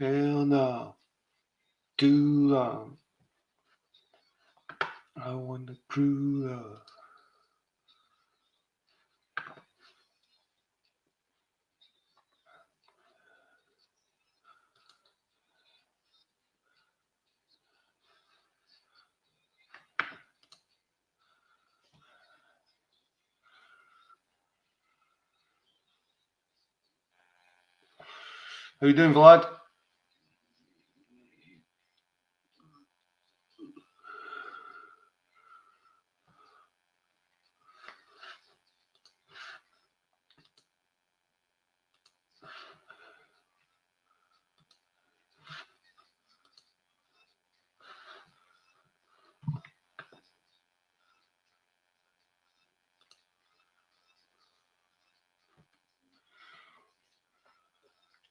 Hell no. Too long. I want the true love. How you doing, Vlad?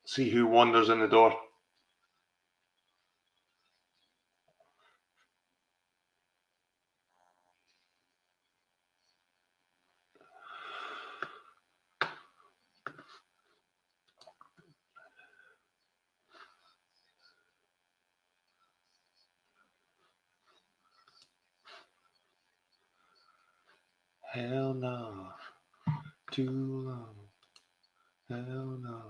See who wanders in the door. Hell no. Too long. Hell no.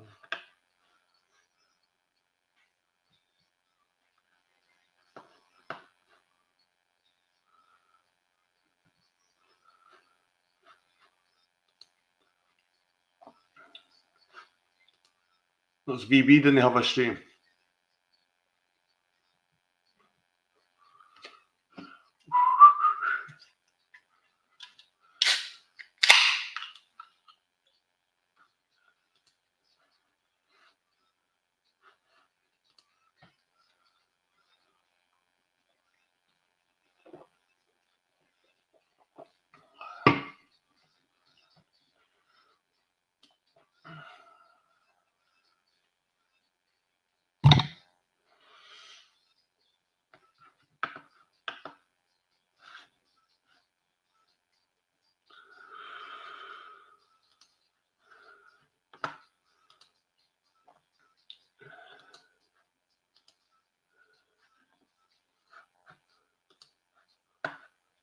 Those VB didn't have a stream.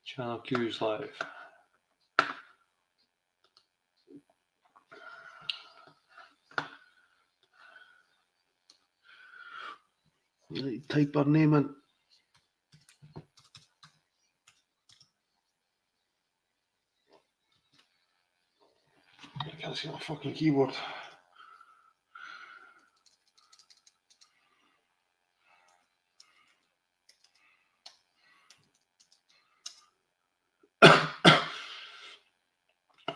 Channel Q's live. Type her name in. I can't see my fucking keyboard.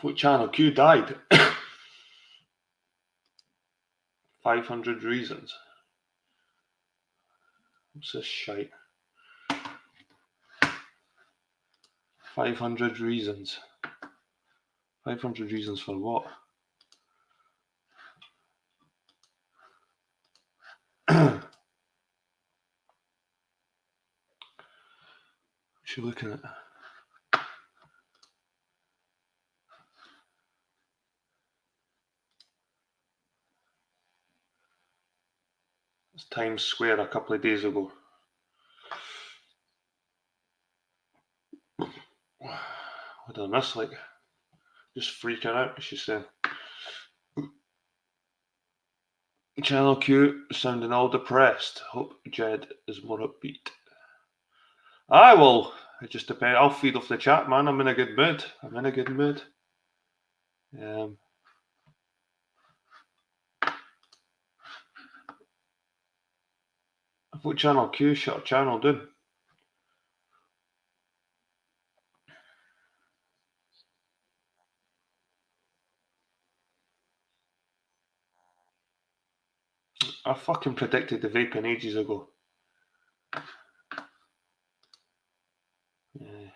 What Channel Q died? 500 reasons. What's this shite? 500 reasons. 500 reasons for what? What's she looking at? It's Times Square a couple of days ago. What did I miss? Like, just freaking out, she's saying. Channel Q sounding all depressed. Hope Jed is more upbeat. I will. It just depends. I'll feed off the chat, man. I'm in a good mood. What Channel Q shut her channel down? I fucking predicted the vaping ages ago. Yeah.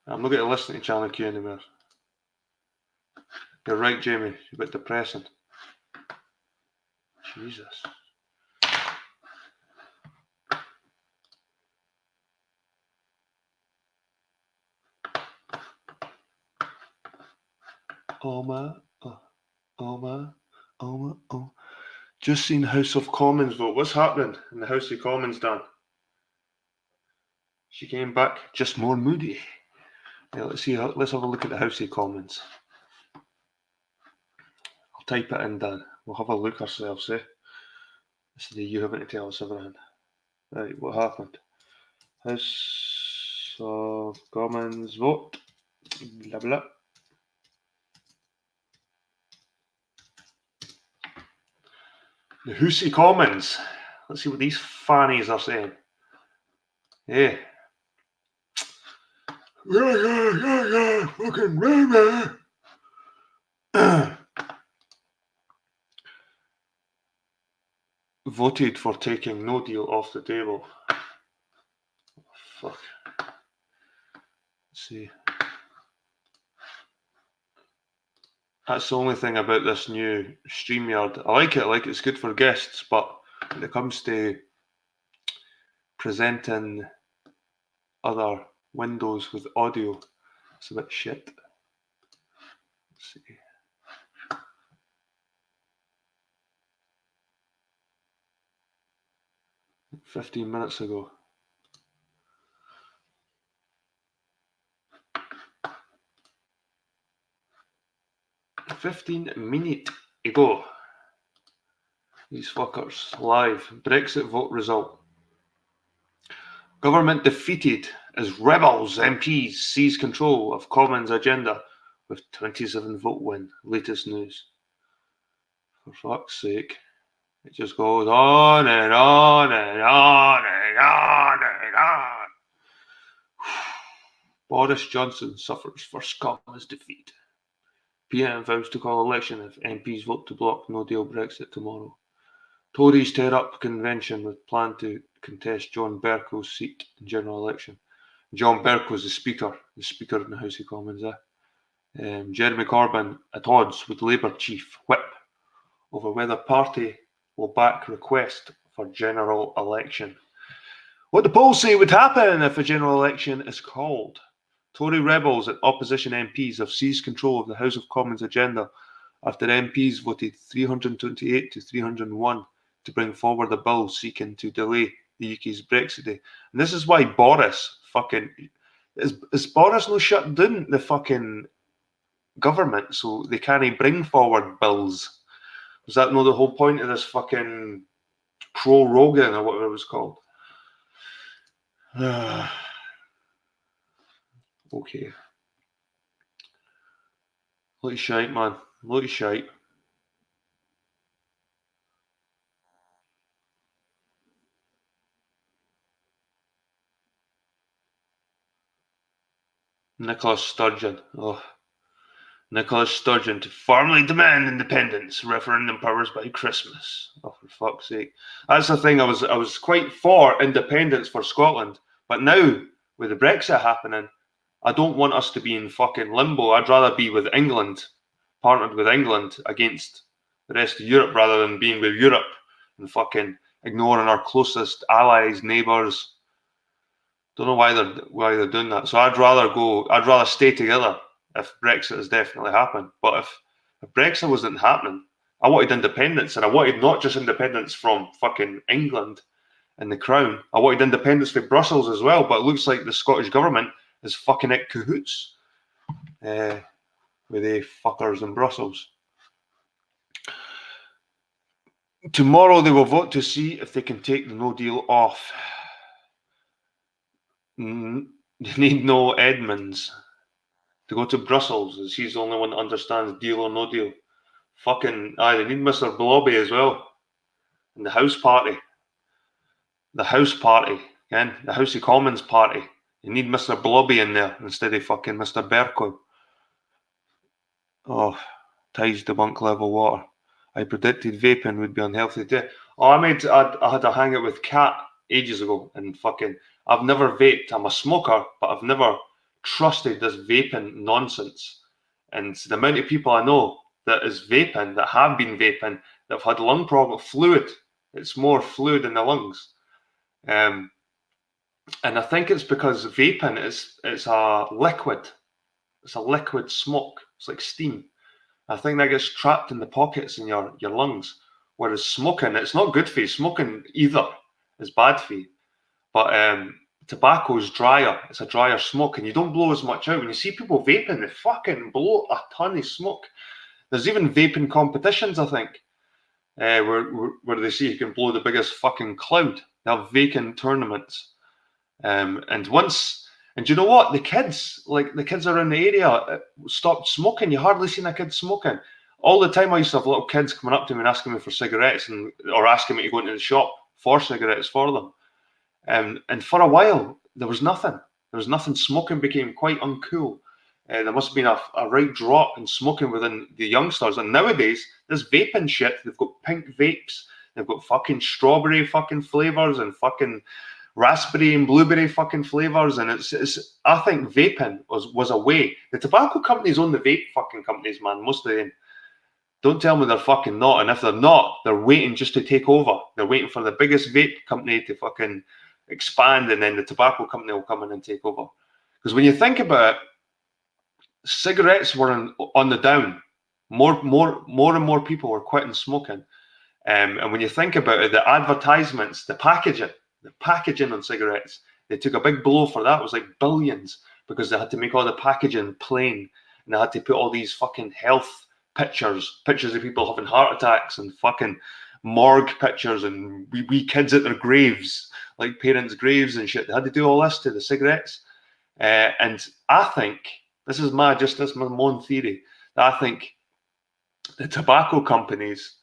I'm not going to listen to Channel Q anymore. You're right, Jamie. You're a bit depressing. Jesus. Just seen House of Commons vote. What's happening in the House of Commons, Dan? She came back just more moody. Yeah, let's see. Let's have a look at the House of Commons. I'll type it in, Dan. We'll have a look ourselves, eh? This is you having to tell us everything. Right, what happened? House of Commons vote. Blah blah. The House of Commons. Let's see what these fannies are saying. Yeah. Fucking voted for taking no deal off the table. Fuck. Let's see. That's the only thing about this new StreamYard. I like it, it's good for guests, but when it comes to presenting other windows with audio, it's a bit shit. Let's see. 15 minutes ago. 15 minutes ago. These fuckers. Live. Brexit vote result. Government defeated as Rebels MPs seize control of Commons agenda with 27 vote win. Latest news. For fuck's sake. It just goes on and on and on and on and on. Boris Johnson suffers first Commons defeat. PM vows to call election if MPs vote to block no deal Brexit tomorrow. Tories tear up convention with plan to contest John Bercow's seat in general election. John Bercow's the speaker in the House of Commons. Jeremy Corbyn at odds with Labour chief whip over whether party will back request for general election. What the polls say would happen if a general election is called. Tory rebels and opposition MPs have seized control of the House of Commons agenda after MPs voted 328 to 301 to bring forward a bill seeking to delay the UK's Brexit day. And this is why Boris fucking... Is Boris no shut down the fucking government so they can't bring forward bills? Was that not the whole point of this fucking pro-Rogan or whatever it was called? Okay. Look at shite, man. Look at shite. Nicola Sturgeon. Oh. Nicola Sturgeon to formally demand independence, referendum powers by Christmas. Oh, for fuck's sake. That's the thing, I was quite for independence for Scotland, but now, with the Brexit happening, I don't want us to be in fucking limbo. I'd rather be with England, partnered with England against the rest of Europe rather than being with Europe and fucking ignoring our closest allies, neighbours. Don't know why they're doing that. So I'd rather stay together if Brexit has definitely happened. But if Brexit wasn't happening, I wanted independence, and I wanted not just independence from fucking England and the Crown. I wanted independence from Brussels as well. But it looks like the Scottish government is fucking at cahoots with the fuckers in Brussels. Tomorrow they will vote to see if they can take the no deal off. You need no Edmonds to go to Brussels, as he's the only one that understands deal or no deal. Fucking they need Mr. Blobby as well. And the House Party. The House Party, again, the House of Commons Party. You need Mr. Blobby in there instead of fucking Mr. Bercow. Oh, ties debunk level water. I predicted vaping would be unhealthy too. Oh, I had a hangout with Kat ages ago, and fucking, I've never vaped. I'm a smoker, but I've never trusted this vaping nonsense. And the amount of people I know that is vaping, that have been vaping, that have had lung problem, fluid. It's more fluid in the lungs. And I think it's because vaping it's a liquid. It's a liquid smoke. It's like steam. I think that gets trapped in the pockets in your lungs. Whereas smoking, it's not good for you. Smoking either is bad for you. But tobacco is drier. It's a drier smoke, and you don't blow as much out. When you see people vaping, they fucking blow a ton of smoke. There's even vaping competitions, I think, where they see you can blow the biggest fucking cloud. They have vaping tournaments. And do you know what? The kids around the area stopped smoking. You hardly seen a kid smoking. All the time I used to have little kids coming up to me and asking me for cigarettes or asking me to go into the shop for cigarettes for them. And for a while, there was nothing. There was nothing. Smoking became quite uncool. There must have been a right drop in smoking within the youngsters. And nowadays, this vaping shit, they've got pink vapes. They've got fucking strawberry fucking flavors and fucking raspberry and blueberry fucking flavors, and it's I think vaping was a way. The tobacco companies own the vape fucking companies, man. Most of them. Don't tell me they're fucking not, and if they're not, they're waiting just to take over. They're waiting for the biggest vape company to fucking expand, and then the tobacco company will come in and take over. Because when you think about it, cigarettes were on the down. More and more people were quitting smoking. And when you think about it, the advertisements, the packaging on cigarettes, they took a big blow for that. It was like billions, because they had to make all the packaging plain, and they had to put all these fucking health pictures of people having heart attacks, and fucking morgue pictures, and wee kids at their graves, like parents' graves and shit. They had to do all this to the cigarettes. And I think, this is my own theory, that I think the tobacco companies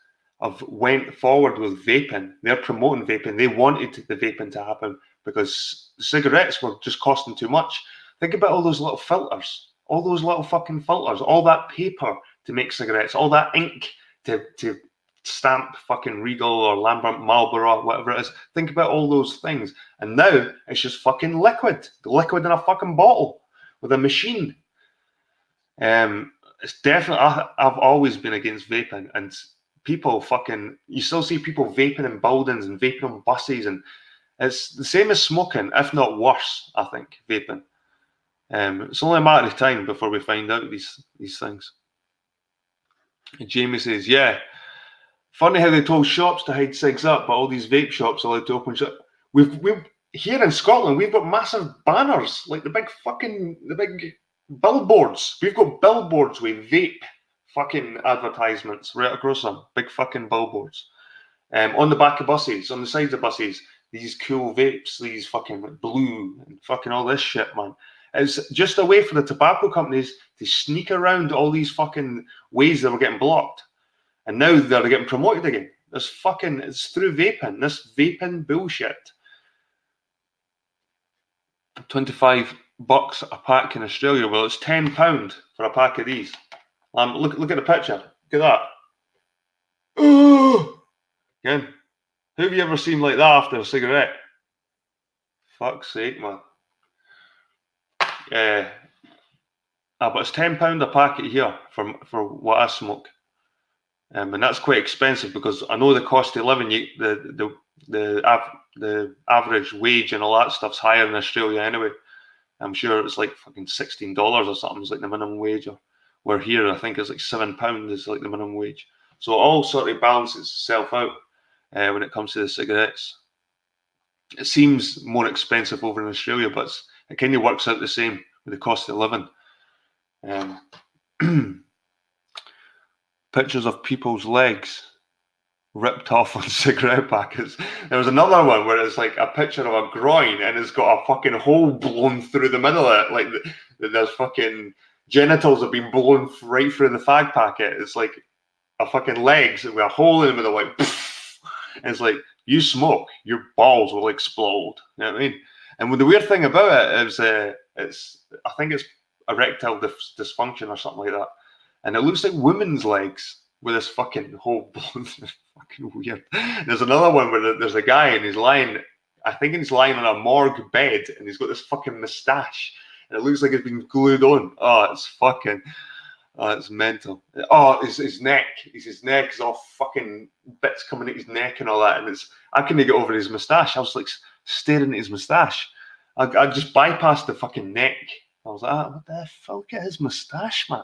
have went forward with vaping. They're promoting vaping. They wanted the vaping to happen because cigarettes were just costing too much. Think about all those little filters, all those little fucking filters, all that paper to make cigarettes, all that ink to stamp fucking Regal or Lambert Marlboro, whatever it is. Think about all those things. And now it's just fucking liquid in a fucking bottle with a machine. It's definitely, I've always been against vaping, and people fucking, you still see people vaping in buildings and vaping on buses, and it's the same as smoking, if not worse, I think, vaping. It's only a matter of time before we find out these things. And Jamie says, yeah, funny how they told shops to hide cigs up, but all these vape shops are allowed to open shop. We've here in Scotland, we've got massive banners, like the big billboards. We've got billboards with vape fucking advertisements right across them. Big fucking billboards. On the back of buses, on the sides of buses, these cool vapes, these fucking blue and fucking all this shit, man. It's just a way for the tobacco companies to sneak around all these fucking ways that were getting blocked. And now they're getting promoted again. It's through vaping, this vaping bullshit. $25 a pack in Australia. Well, it's £10 for a pack of these. Look at the picture. Look at that. Ooh! Again, who have you ever seen like that after a cigarette? Fuck's sake, man. But it's £10 a packet here for what I smoke. And that's quite expensive, because I know the cost of living, the average wage and all that stuff's higher in Australia anyway. I'm sure it's like fucking $16 or something. It's like the minimum wage. Where here, I think it's like £7 is like the minimum wage. So it all sort of balances itself out when it comes to the cigarettes. It seems more expensive over in Australia, but it kind of works out the same with the cost of living. Pictures of people's legs ripped off on cigarette packets. There was another one where it's like a picture of a groin and it's got a fucking hole blown through the middle of it. Like there's fucking genitals have been blown right through the fag packet. It's like a fucking legs with a hole in the middle, like poof. And it's like, you smoke, your balls will explode. You know what I mean? And the weird thing about it is I think it's erectile dysfunction or something like that. And it looks like women's legs with this fucking hole blown. Fucking weird. There's another one where there's a guy and he's lying on a morgue bed, and he's got this fucking moustache, and it looks like it's been glued on. It's mental. His neck is all fucking bits coming at his neck and all that, and I couldn't get over his moustache. I was like staring at his moustache. I just bypassed the fucking neck. I was like, what the fuck is his moustache, man?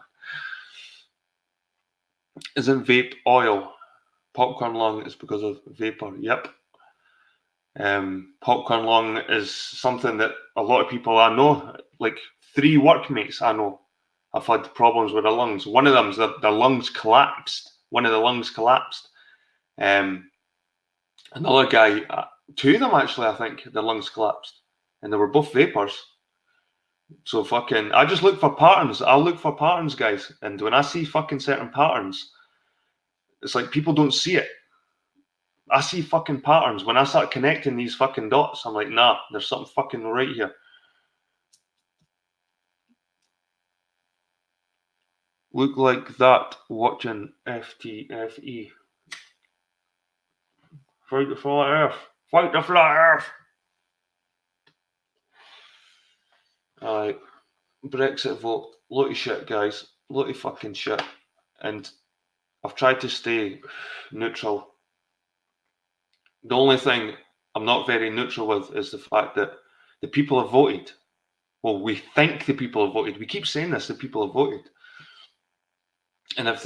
Isn't vape oil? Popcorn lung is because of vapor. Yep. Popcorn lung is something that a lot of people I know, like 3 workmates I know, have had problems with their lungs. One of them's their lungs collapsed. One of the lungs collapsed. Another guy, 2 of them actually, I think, their lungs collapsed. And they were both vapors. So fucking, I just look for patterns. I'll look for patterns, guys. And when I see fucking certain patterns, it's like people don't see it. I see fucking patterns. When I start connecting these fucking dots, I'm like, nah, there's something fucking right here. Look like that watching FTFE. Fight the flat earth. Fight the flat earth. Alright. Brexit vote. Lot of shit, guys. Lot of fucking shit. And I've tried to stay neutral. The only thing I'm not very neutral with is the fact that the people have voted. Well, we think the people have voted. We keep saying this, the people have voted. And if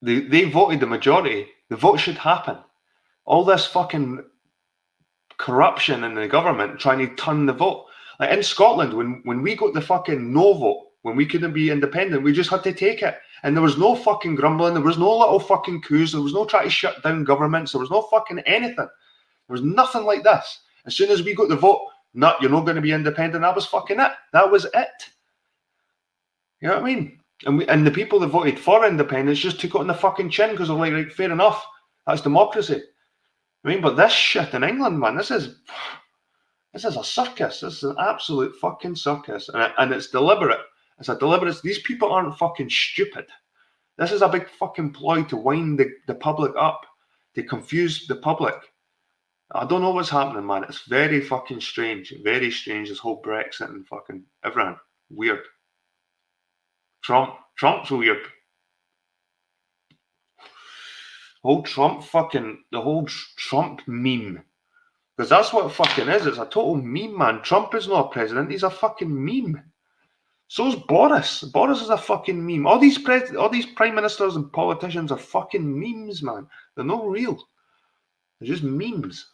they voted the majority, the vote should happen. All this fucking corruption in the government trying to turn the vote. Like in Scotland, when we got the fucking no vote, when we couldn't be independent, we just had to take it. And there was no fucking grumbling, there was no little fucking coups, there was no trying to shut down governments, there was no fucking anything. There was nothing like this. As soon as we got the vote, no, you're not going to be independent, that was fucking it. That was it. You know what I mean? And the people that voted for independence just took it on the fucking chin because they're like, right, fair enough, that's democracy. I mean, but this shit in England, man, this is a circus. This is an absolute fucking circus. And it's deliberate. It's a deliberate. These people aren't fucking stupid. This is a big fucking ploy to wind the public up, to confuse the public. I don't know what's happening, man. It's very fucking strange. Very strange, this whole Brexit and fucking everything. Weird. Trump's weird. The whole Trump meme. Because that's what it fucking is. It's a total meme, man. Trump is not a president. He's a fucking meme. So's Boris. Boris is a fucking meme. All these prime ministers and politicians are fucking memes, man. They're not real. They're just memes.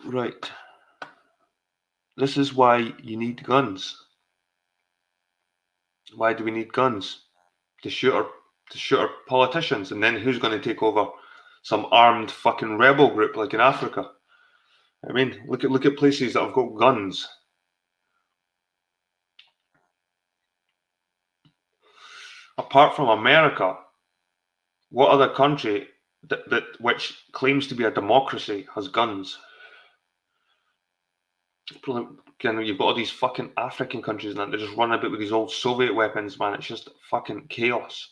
Right. This is why you need guns. Why do we need guns? To shoot our politicians, and then who's going to take over? Some armed fucking rebel group like in Africa. I mean, look at places that have got guns. Apart from America, what other country that which claims to be a democracy has guns? You've got all these fucking African countries and they just run about with these old Soviet weapons, man. It's just fucking chaos.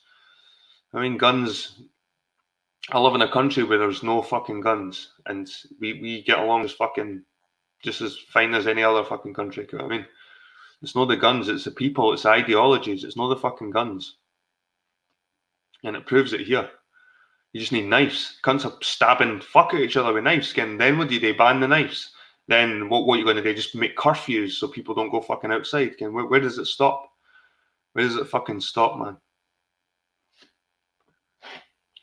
I mean, guns. I live in a country where there's no fucking guns, and we get along just as fine as any other fucking country. You know what I mean? It's not the guns, it's the people, it's the ideologies, it's not the fucking guns. And it proves it here. You just need knives. Cunts are stabbing fuck at each other with knives. And then what do they ban the knives? Then what are you going to do? Just make curfews so people don't go fucking outside. Where does it stop? Where does it fucking stop, man?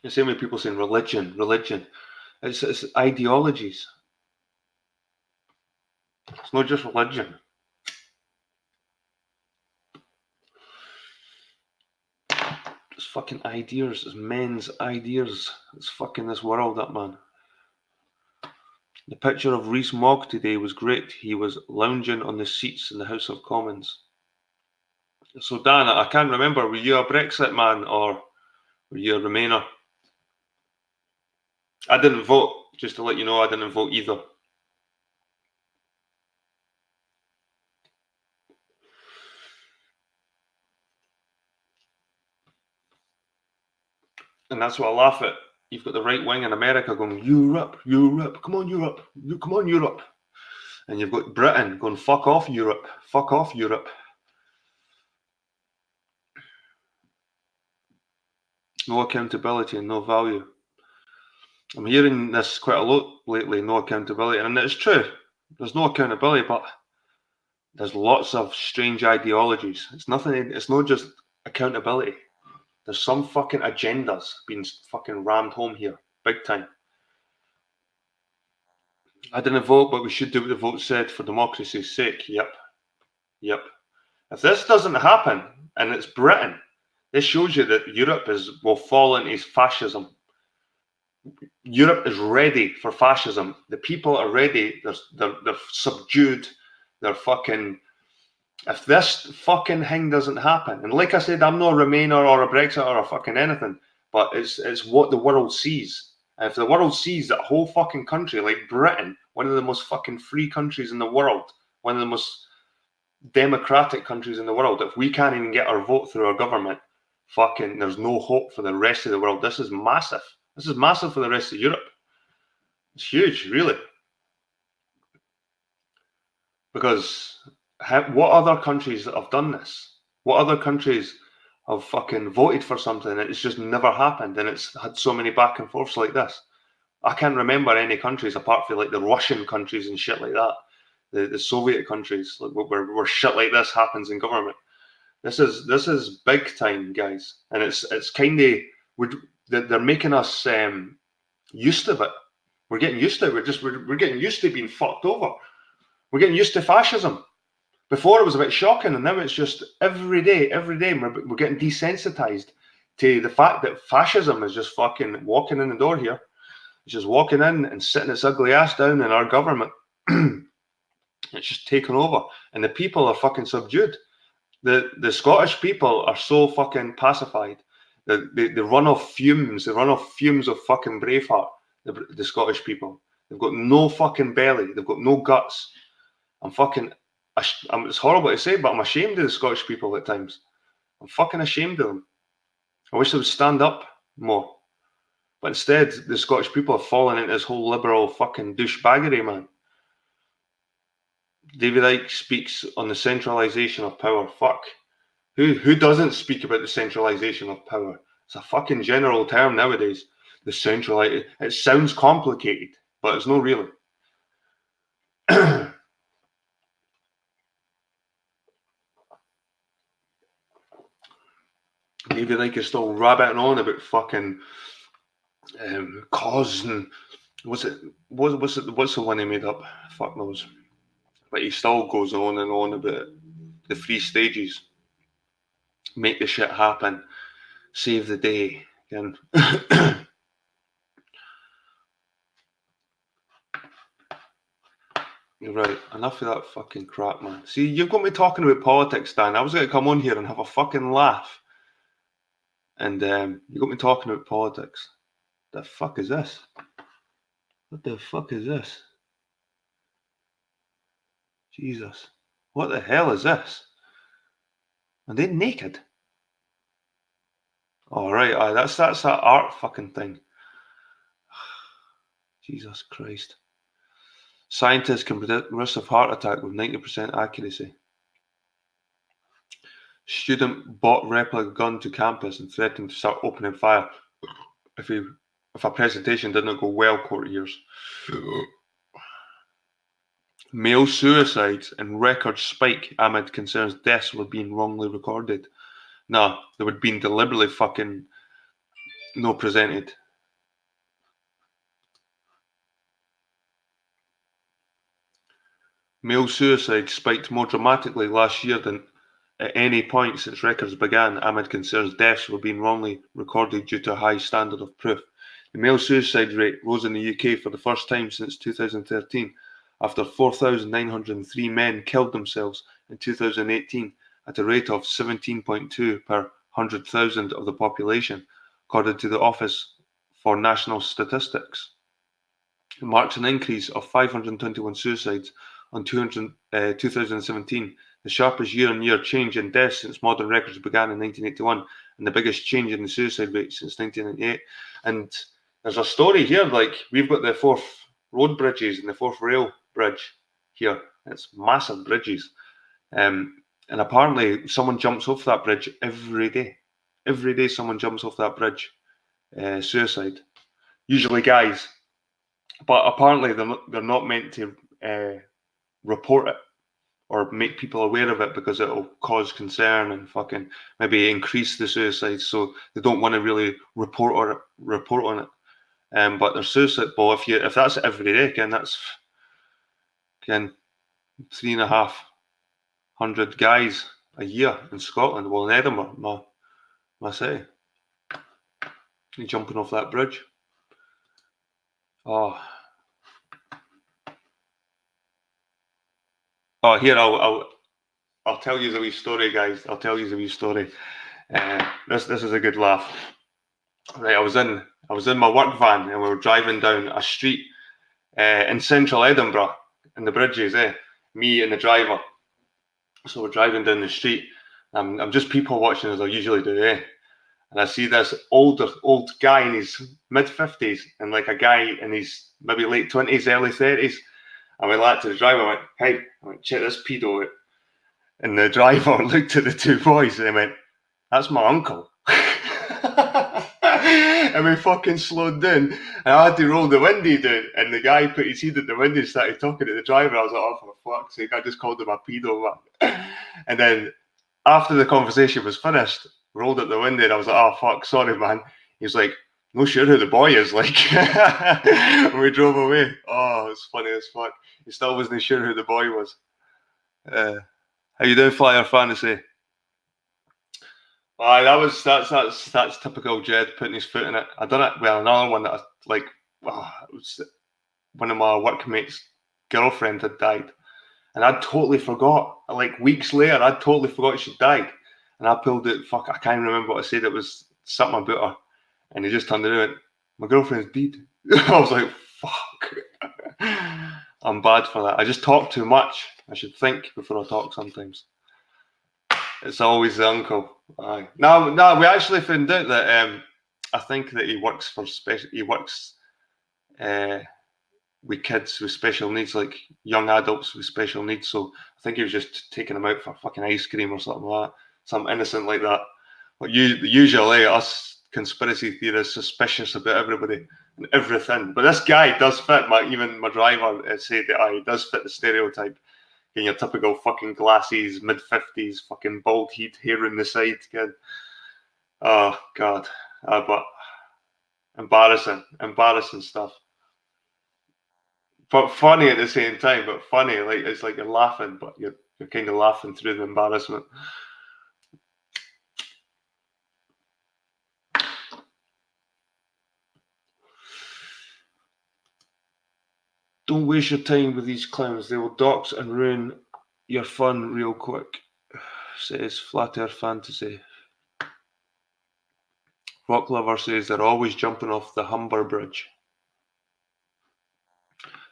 The same way people saying religion. It's ideologies. It's not just religion. It's fucking ideas. It's men's ideas. It's fucking this world up, man. The picture of Rees-Mogg today was great. He was lounging on the seats in the House of Commons. So Dan, I can't remember, were you a Brexit man or were you a Remainer? I didn't vote, just to let you know, I didn't vote either. And that's what I laugh at. You've got the right wing in America going, Europe, come on Europe, come on Europe. And you've got Britain going, fuck off Europe. No accountability and no value. I'm hearing this quite a lot lately, no accountability. And it's true, there's no accountability, but there's lots of strange ideologies. It's not just accountability. There's some fucking agendas being fucking rammed home here, big time. I didn't vote, but we should do what the vote said for democracy's sake. Yep. If this doesn't happen, and it's Britain, this shows you that Europe will fall into fascism. Europe is ready for fascism. The people are ready. They're subdued. They're fucking. If this fucking thing doesn't happen, and like I said, I'm not a Remainer or a Brexit or a fucking anything, but it's what the world sees. And if the world sees that whole fucking country, like Britain, one of the most fucking free countries in the world, one of the most democratic countries in the world, if we can't even get our vote through our government, fucking there's no hope for the rest of the world. This is massive. This is massive for the rest of Europe. It's huge, really. Because what other countries have done this? What other countries have fucking voted for something and it's just never happened, and it's had so many back and forths like this? I can't remember any countries apart from like the Russian countries and shit like that, the Soviet countries, like where shit like this happens in government. This is big time, guys, and it's kind of they're making us used to it. We're getting used to it. We're getting used to being fucked over. We're getting used to fascism. Before it was a bit shocking, and now it's just every day, we're getting desensitized to the fact that fascism is just fucking walking in the door here. It's just walking in and sitting its ugly ass down in our government. It's just taken over, and the people are fucking subdued. The Scottish people are so fucking pacified. They run off fumes. They run off fumes of fucking Braveheart. The Scottish people. They've got no fucking belly. They've got no guts. It's horrible to say, but I'm ashamed of the Scottish people at times. I'm fucking ashamed of them. I wish they would stand up more. But instead, the Scottish people have fallen into this whole liberal fucking douchebaggery, man. David Icke speaks on the centralisation of power. Fuck. Who doesn't speak about the centralisation of power? It's a fucking general term nowadays. The centralisation. It sounds complicated, but it's not really. David Icke is still rabbiting on about fucking cause and what's the one he made up? Fuck knows. But he still goes on and on about the 3 stages. Make the shit happen. Save the day. Again. You're right. Enough of that fucking crap, man. See, you've got me talking about politics, Dan. I was going to come on here and have a fucking laugh. And you got me talking about politics. The fuck is this? What the fuck is this? Jesus. What the hell is this? Are they naked? All right, that's that art fucking thing. Jesus Christ. Scientists can predict risk of heart attack with 90% accuracy. Student bought replica gun to campus and threatened to start opening fire if a presentation didn't go well, court hears. Male suicides and records spike amid concerns deaths were being wrongly recorded. Nah, they were being deliberately fucking no presented. Male suicide spiked more dramatically last year than at any point since records began amid concerns deaths were being wrongly recorded due to a high standard of proof. The male suicide rate rose in the UK for the first time since 2013 after 4,903 men killed themselves in 2018 at a rate of 17.2 per 100,000 of the population, according to the Office for National Statistics. It marks an increase of 521 suicides on 2017, the sharpest year-on-year change in deaths since modern records began in 1981, and the biggest change in the suicide rate since 1998. And there's a story here, like we've got the Forth road bridges and the Forth rail bridge here. It's massive bridges. And apparently someone jumps off that bridge every day. Every day someone jumps off that bridge. Suicide. Usually guys. But apparently they're not meant to report it. or make people aware of it because it'll cause concern and fucking maybe increase the suicides, so they don't want to really report on it. But there's suicide. Well, if that's every day, again, that's 3,500 guys a year in Scotland. Well, in Edinburgh, my city, you jumping off that bridge. Oh, here I'll tell you the wee story, guys. I'll tell you the wee story. This is a good laugh. Right, I was in my work van and we were driving down a street in central Edinburgh in the bridges. Me and the driver. So we're driving down the street. I'm just people watching as I usually do. And I see this old guy in his mid-50s and like a guy in his maybe late 20s, early 30s. I went like to the driver. I went, "Hey," I went, "check this pedo out." And the driver looked at the two boys and he went, "That's my uncle." And we fucking slowed down. And I had to roll the window down. And the guy put his head at the window and started talking to the driver. I was like, "Oh, for fuck's sake," I just called him a pedo, man. And then after the conversation was finished, rolled up the window and I was like, "Oh, fuck, sorry, man." He's like, "No sure who the boy is," like. And we drove away. Oh, it's funny as fuck. He still wasn't sure who the boy was. How you doing, Flyer Fantasy? That's typical Jed putting his foot in it. I done it. Well, another one that I like. It was one of my workmates' girlfriend had died, and I'd totally forgot. Like weeks later, I'd totally forgot she died, and I pulled it. Fuck, I can't remember what I said. It was something about her, and he just turned around and went, "My girlfriend's dead." I was like, "Fuck." I'm bad for that. I just talk too much. I should think before I talk sometimes. It's always the uncle. Aye. No, we actually found out that I think that he works for with kids with special needs, like young adults with special needs. So I think he was just taking them out for fucking ice cream or something like that, something innocent like that. But usually us conspiracy theorists suspicious about everybody and everything. But this guy does fit. Even my driver said that he does fit the stereotype. In your typical fucking glasses, mid-50s, fucking bald head, hair on the side, kid. Oh, God. But embarrassing stuff. But funny at the same time, but funny. Like, it's like you're laughing, but you're kind of laughing through the embarrassment. Don't waste your time with these clowns. They will dox and ruin your fun real quick, says Flat Earth Fantasy. Rock Lover says they're always jumping off the Humber Bridge.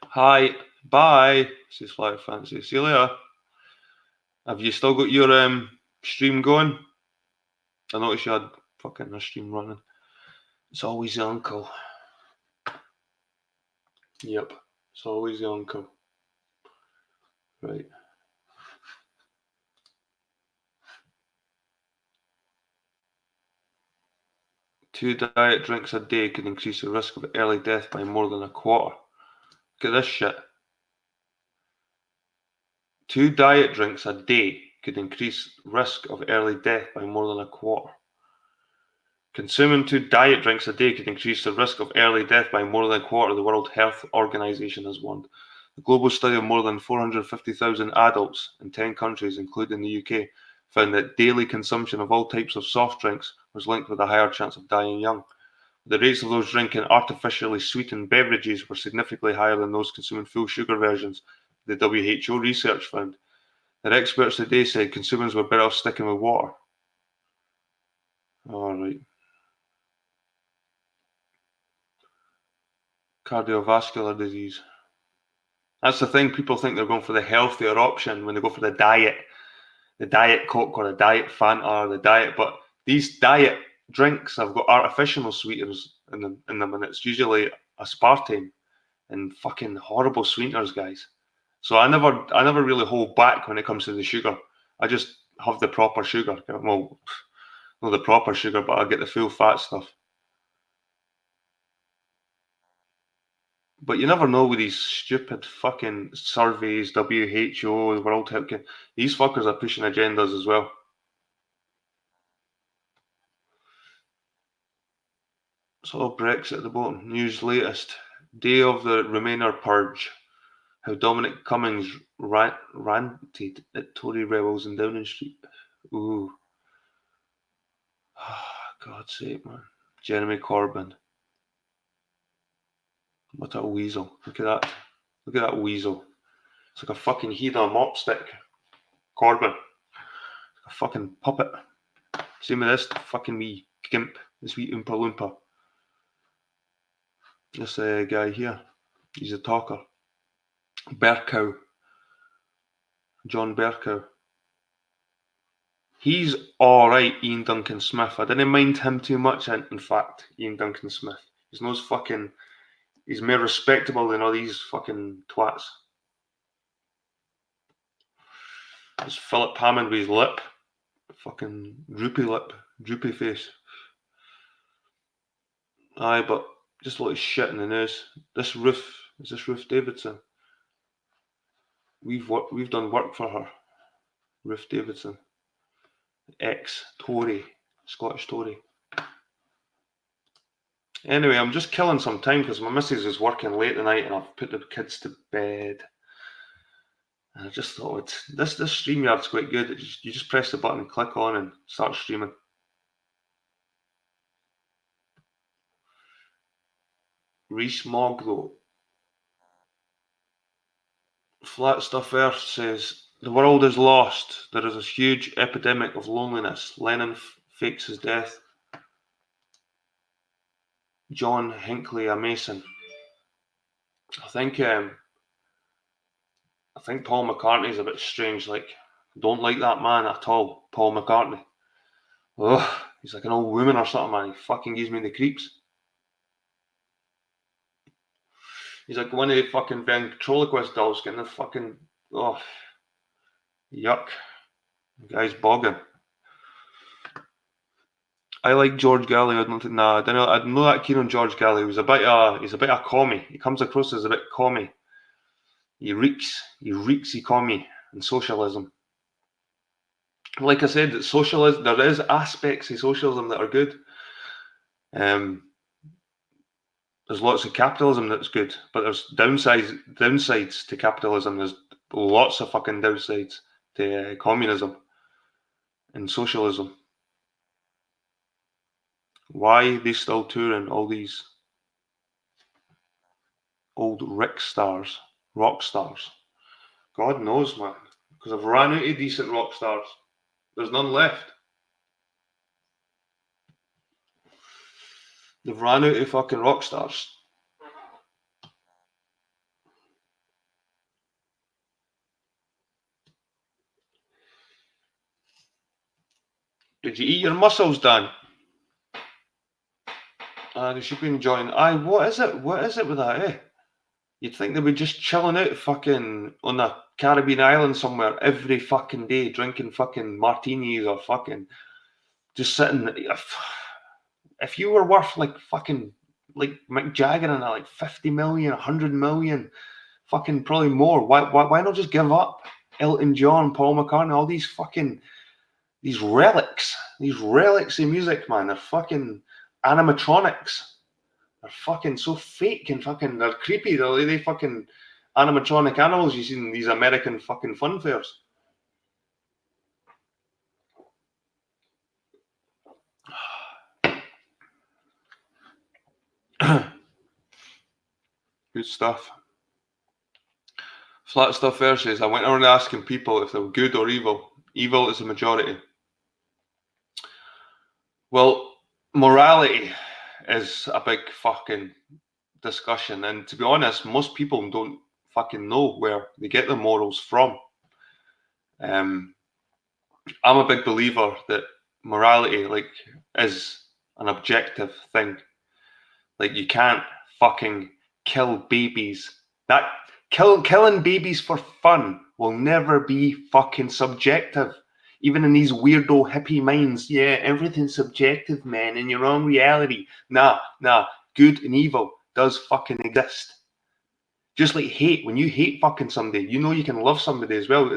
Hi, bye, says Flat Earth Fantasy. See you later. Have you still got your stream going? I noticed you had fucking a stream running. It's always the uncle. Yep, it's always the uncle. Right. Two diet drinks a day could increase the risk of early death by more than a quarter. Look at this shit. 2 diet drinks a day could increase risk of early death by more than a quarter. Consuming 2 diet drinks a day could increase the risk of early death by more than a quarter, the World Health Organization has warned. A global study of more than 450,000 adults in 10 countries, including the UK, found that daily consumption of all types of soft drinks was linked with a higher chance of dying young. The rates of those drinking artificially sweetened beverages were significantly higher than those consuming full sugar versions, the WHO research found. Their experts today said consumers were better off sticking with water. All right. Cardiovascular disease. That's the thing. People think they're going for the healthier option when they go for the diet Coke or the diet Fanta or the diet. But these diet drinks have got artificial sweeteners in them, and it's usually aspartame and fucking horrible sweeteners, guys. So I never really hold back when it comes to the sugar. I just have the proper sugar. Well, not the proper sugar, but I get the full fat stuff. But you never know with these stupid fucking surveys, WHO, the World Health Care. These fuckers are pushing agendas as well. So Brexit at the bottom. News latest. Day of the Remainer purge. How Dominic Cummings ranted at Tory rebels in Downing Street. Ooh. God's sake, man. Jeremy Corbyn. What a weasel. Look at that. Look at that weasel. It's like a fucking heat on a mop stick. Corbyn. A fucking puppet. Same with this fucking wee gimp. This wee Oompa Loompa. This guy here. He's a talker. Bercow. John Bercow. He's alright, Ian Duncan Smith. I didn't mind him too much, in fact, Ian Duncan Smith. He's no fucking... He's more respectable than all these fucking twats. There's Philip Hammond with his lip. Fucking droopy lip. Droopy face. Aye, but just a lot of shit in the news. This Ruth... Is this Ruth Davidson? We've done work for her. Ruth Davidson. Ex-Tory. Scottish Tory. Anyway, I'm just killing some time because my missus is working late tonight and I've put the kids to bed. And I just thought, this StreamYard's quite good. You just press the button, click on and start streaming. Reese Moglo. Flat Stuff Earth says, the world is lost. There is a huge epidemic of loneliness. Lennon fakes his death. John Hinckley, a Mason. I think Paul McCartney's a bit strange. Like, don't like that man at all. Paul McCartney. Ugh, he's like an old woman or something, man. He fucking gives me the creeps. He's like one of the fucking ventriloquist dolls getting the fucking... Oh, yuck. The guy's bogging. I like George Galley. I don't think... Nah, I'm not that keen on George Galley. He's a bit a commie. He comes across as a bit commie. He reeks of commie and socialism. Like I said, socialism, there is aspects of socialism that are good. There's lots of capitalism that's good, but there's downsides to capitalism. There's lots of fucking downsides to communism and socialism. Why are they still touring all these old rock stars? God knows, man. Because I've ran out of decent rock stars. There's none left. They've ran out of fucking rock stars. Did you eat your mussels, Dan? They should be enjoying. Aye, what is it? What is it with that, eh? You'd think they'd be just chilling out fucking on a Caribbean island somewhere every fucking day, drinking fucking martinis or fucking just sitting. If you were worth like fucking like Mick Jagger and like 50 million, 100 million, fucking probably more, why not just give up? Elton John, Paul McCartney, all these fucking these relics of music, man. They're fucking animatronics. They're fucking so fake and fucking they're creepy. They fucking animatronic animals you see in these American fucking fun fairs. Good stuff. Flat Stuff Fair says, I went around asking people if they were good or evil. Evil is the majority. Well, morality is a big fucking discussion, and to be honest, most people don't fucking know where they get their morals from. I'm a big believer that morality is an objective thing. Like, you can't fucking kill babies. That killing babies for fun will never be fucking subjective. Even in these weirdo hippie minds, yeah, everything's subjective, man, in your own reality. Nah, good and evil does fucking exist. Just like hate, when you hate fucking somebody, you know you can love somebody as well.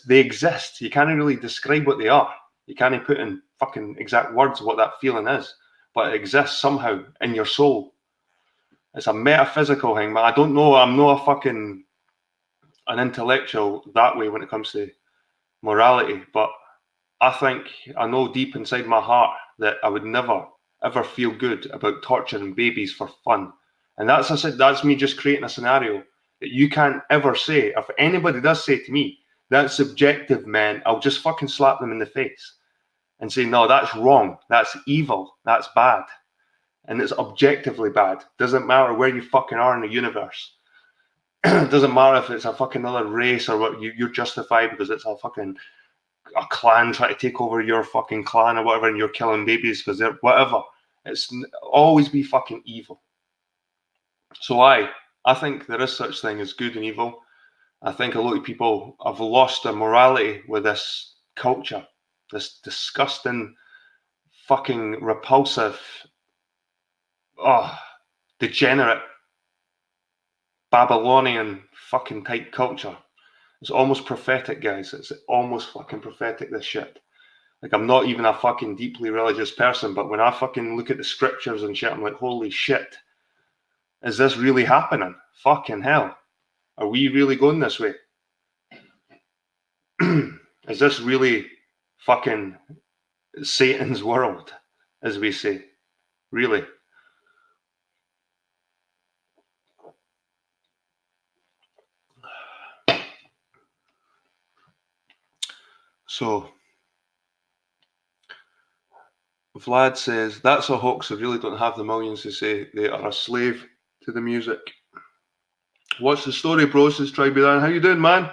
They exist. You can't really describe what they are. You can't put in fucking exact words what that feeling is, but it exists somehow in your soul. It's a metaphysical thing, but I don't know. I'm not a fucking an intellectual that way when it comes to morality, but I know deep inside my heart that I would never ever feel good about torturing babies for fun. And that's me just creating a scenario that you can't ever say. If anybody does say to me, that's subjective, man, I'll just fucking slap them in the face and say, no, that's wrong. That's evil. That's bad. And it's objectively bad. Doesn't matter where you fucking are in the universe. Doesn't matter if it's a fucking other race or what you're justified because it's a clan trying to take over your fucking clan or whatever, and you're killing babies because they're whatever. It's always be fucking evil. So I think there is such thing as good and evil. I think a lot of people have lost their morality with this culture, this disgusting, fucking repulsive, degenerate, Babylonian fucking type culture. It's almost prophetic, guys. It's almost fucking prophetic, this shit. Like, I'm not even a fucking deeply religious person, but when I fucking look at the scriptures and shit, I'm like, holy shit. Is this really happening? Fucking hell. Are we really going this way? Is this really fucking Satan's world, as we say? Really? So, Vlad says, that's a hoax. I really don't have the millions to say they are a slave to the music. What's the story, bro? Says Tribudan. How you doing, man?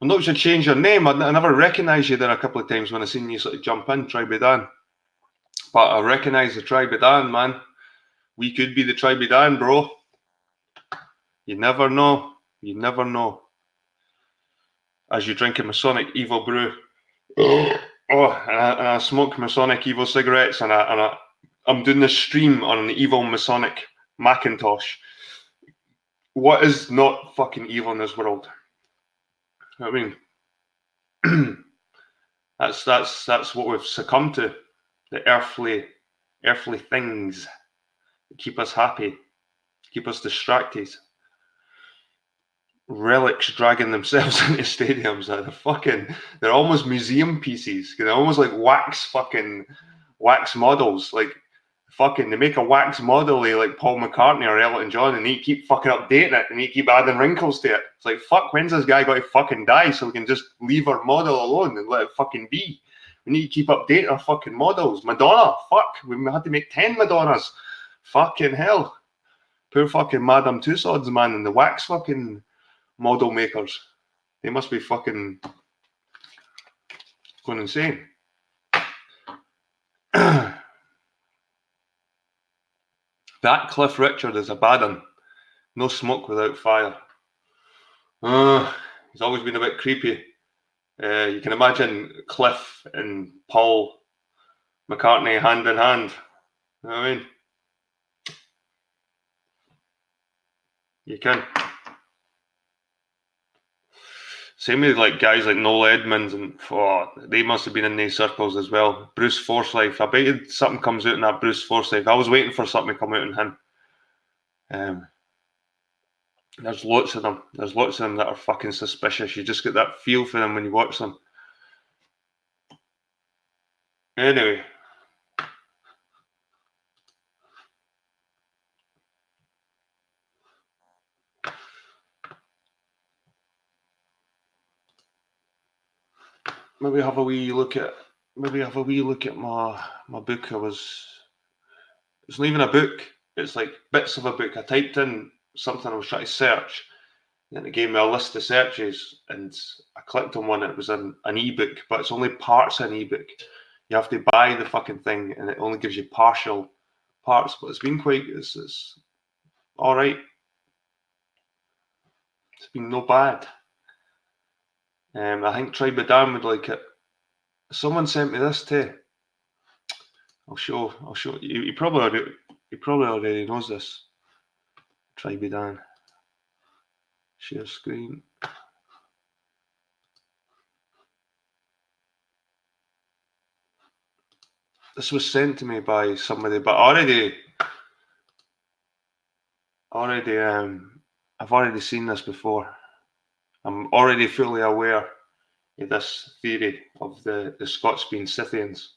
I know you should change your name. I never recognised you there a couple of times when I seen you sort of jump in, Tribudan. But I recognise the Tribudan, man. We could be the Tribudan, bro. You never know. You never know. As you drink a Masonic Evil brew. And I smoke Masonic Evil cigarettes, and I'm doing this stream on an evil Masonic Macintosh. What is not fucking evil in this world? I mean, that's what we've succumbed to. The earthly things that keep us happy, keep us distracted. Relics dragging themselves into stadiums. They're almost museum pieces. They're almost like wax models. Like fucking, they make a wax model of like Paul McCartney or Elton John, and they keep fucking updating it, and they keep adding wrinkles to it. It's like, fuck, when's this guy got to fucking die so we can just leave our model alone and let it fucking be? We need to keep updating our fucking models. Madonna, fuck, we had to make 10 Madonnas. Fucking hell. Poor fucking Madame Tussauds, man, and the wax fucking model makers. They must be fucking going insane. That Cliff Richard is a bad one. No smoke without fire. He's always been a bit creepy. You can imagine Cliff and Paul McCartney hand in hand. You know what I mean? You can. Same with like guys like Noel Edmonds, and they must have been in these circles as well. Bruce Forsyth. I bet something comes out in that Bruce Forsyth. I was waiting for something to come out in him. There's lots of them. There's lots of them that are fucking suspicious. You just get that feel for them when you watch them. Anyway. Maybe have a wee look at my book. It's not even a book. It's like bits of a book. I typed in something I was trying to search, and it gave me a list of searches, and I clicked on one, and it was an ebook, but it's only parts of an ebook. You have to buy the fucking thing, and it only gives you partial parts. But it's been it's all right. It's been no bad. I think Tribudan would like it. Someone sent me this too. I'll show you. He probably already knows this. Tribudan. Share screen. This was sent to me by somebody, but I've already seen this before. I'm already fully aware of this theory of the Scots being Scythians.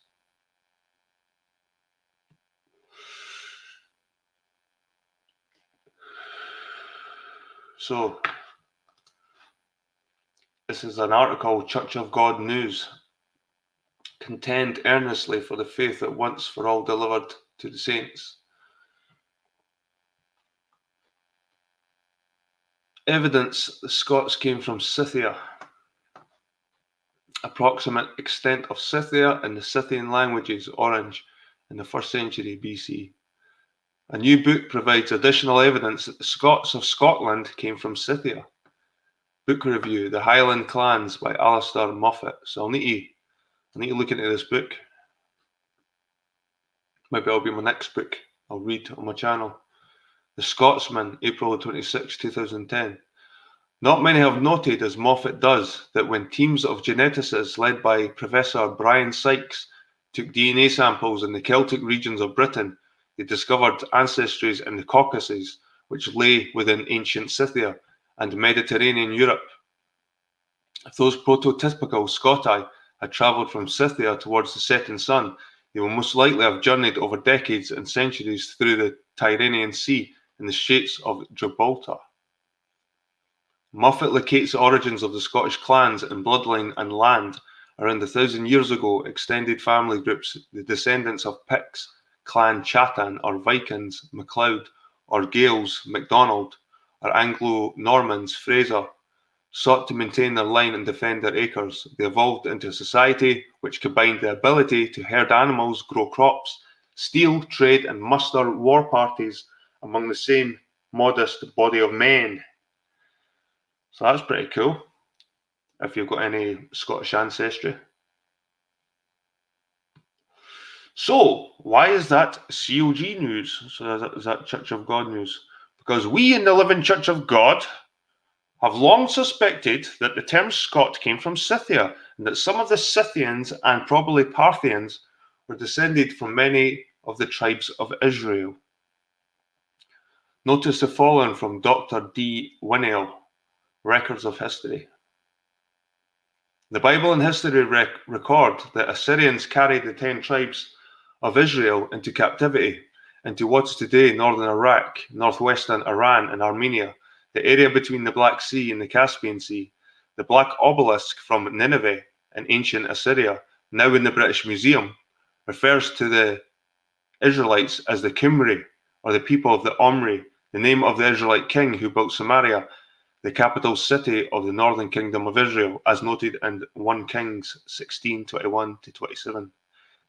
So, this is an article, Church of God News. Contend earnestly for the faith that once for all delivered to the saints. Evidence the Scots came from Scythia. Approximate extent of Scythia and the Scythian languages, Orange, in the 1st century BC. A new book provides additional evidence that the Scots of Scotland came from Scythia. Book review, The Highland Clans by Alistair Moffat. So I need to look into this book. Maybe it'll be my next book I'll read on my channel. The Scotsman, April 26, 2010. Not many have noted, as Moffat does, that when teams of geneticists led by Professor Brian Sykes took DNA samples in the Celtic regions of Britain, they discovered ancestries in the Caucasus, which lay within ancient Scythia and Mediterranean Europe. If those prototypical Scotai had travelled from Scythia towards the setting sun, they will most likely have journeyed over decades and centuries through the Tyrrhenian Sea and the Straits of Gibraltar. Moffat locates the origins of the Scottish clans in bloodline and land. Around 1,000 years ago, extended family groups, the descendants of Picts, Clan Chatan, or Vikings, MacLeod, or Gales, MacDonald, or Anglo-Normans, Fraser, sought to maintain their line and defend their acres. They evolved into a society which combined the ability to herd animals, grow crops, steal, trade, and muster war parties among the same modest body of men. So that's pretty cool, if you've got any Scottish ancestry. So, why is that COG news? So is that Church of God news? Because we in the Living Church of God have long suspected that the term Scot came from Scythia, and that some of the Scythians and probably Parthians were descended from many of the tribes of Israel. Notice the following from Dr. D. Winnell, Records of History. The Bible and history record that Assyrians carried the 10 tribes of Israel into captivity, into what's today northern Iraq, northwestern Iran and Armenia, the area between the Black Sea and the Caspian Sea. The black obelisk from Nineveh in ancient Assyria, now in the British Museum, refers to the Israelites as the Cymri, or the people of the Omri, the name of the Israelite king who built Samaria, the capital city of the northern kingdom of Israel, as noted in 1 Kings 16:21-27.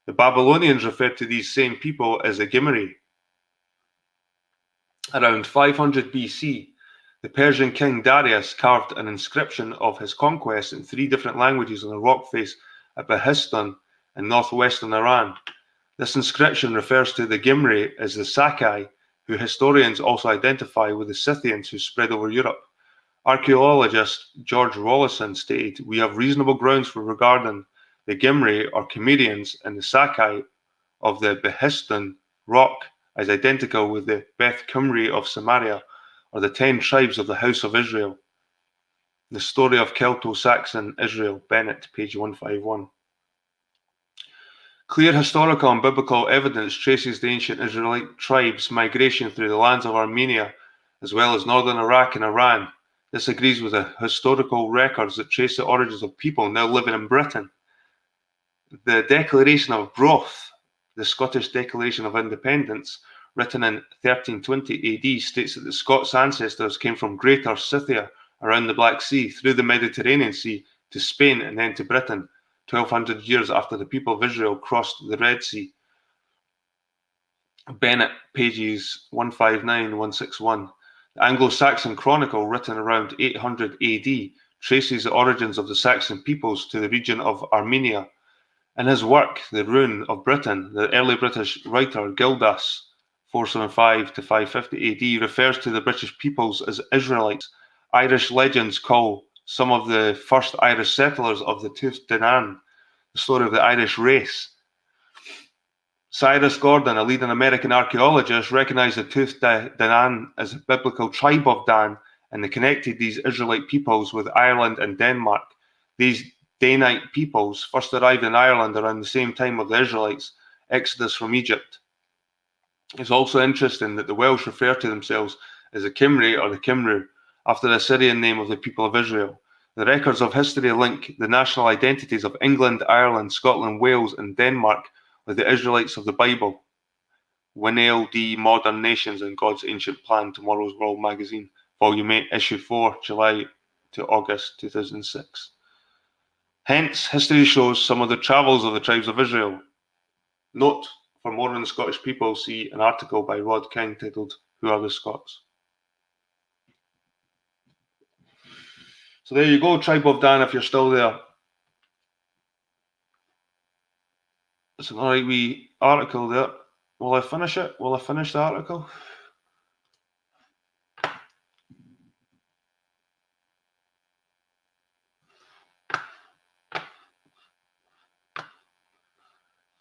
The Babylonians referred to these same people as the Gimri. Around 500 BC, the Persian king Darius carved an inscription of his conquest in 3 different languages on a rock face at Behistun in northwestern Iran. This inscription refers to the Gimri as the Sakai, who historians also identify with the Scythians who spread over Europe. Archaeologist George Rawlinson stated, "We have reasonable grounds for regarding the Gimri or Cimmerians and the Sakai of the Behistun rock as identical with the Beth Cymri of Samaria, or the 10 tribes of the House of Israel." The Story of Celto-Saxon Israel, Bennett, page 151. Clear historical and biblical evidence traces the ancient Israelite tribes' migration through the lands of Armenia, as well as northern Iraq and Iran. This agrees with the historical records that trace the origins of people now living in Britain. The Declaration of Broth, the Scottish Declaration of Independence, written in 1320 AD, states that the Scots' ancestors came from Greater Scythia around the Black Sea, through the Mediterranean Sea to Spain and then to Britain, 1,200 years after the people of Israel crossed the Red Sea. Bennett, pages 159-161. The Anglo-Saxon Chronicle, written around 800 AD, traces the origins of the Saxon peoples to the region of Armenia. In his work, The Ruin of Britain, the early British writer Gildas, 475 to 550 AD, refers to the British peoples as Israelites, Irish legends call some of the first Irish settlers of the Tuath Danann the story of the Irish race. Cyrus Gordon, a leading American archaeologist, recognized the Tuath Danann as a biblical tribe of Dan, and they connected these Israelite peoples with Ireland and Denmark. These Danite peoples first arrived in Ireland around the same time of the Israelites' exodus from Egypt. It's also interesting that the Welsh refer to themselves as the Cymry or the Cymru, after the Assyrian name of the people of Israel. The records of history link the national identities of England, Ireland, Scotland, Wales, and Denmark with the Israelites of the Bible. Winnail D. Modern Nations and God's Ancient Plan, Tomorrow's World Magazine, Volume 8, Issue 4, July to August 2006. Hence, history shows some of the travels of the tribes of Israel. Note, for more on the Scottish people, see an article by Rod King titled, Who Are the Scots? So there you go, Tribe of Dan, if you're still there. It's an alright wee article there. Will I finish it? Will I finish the article?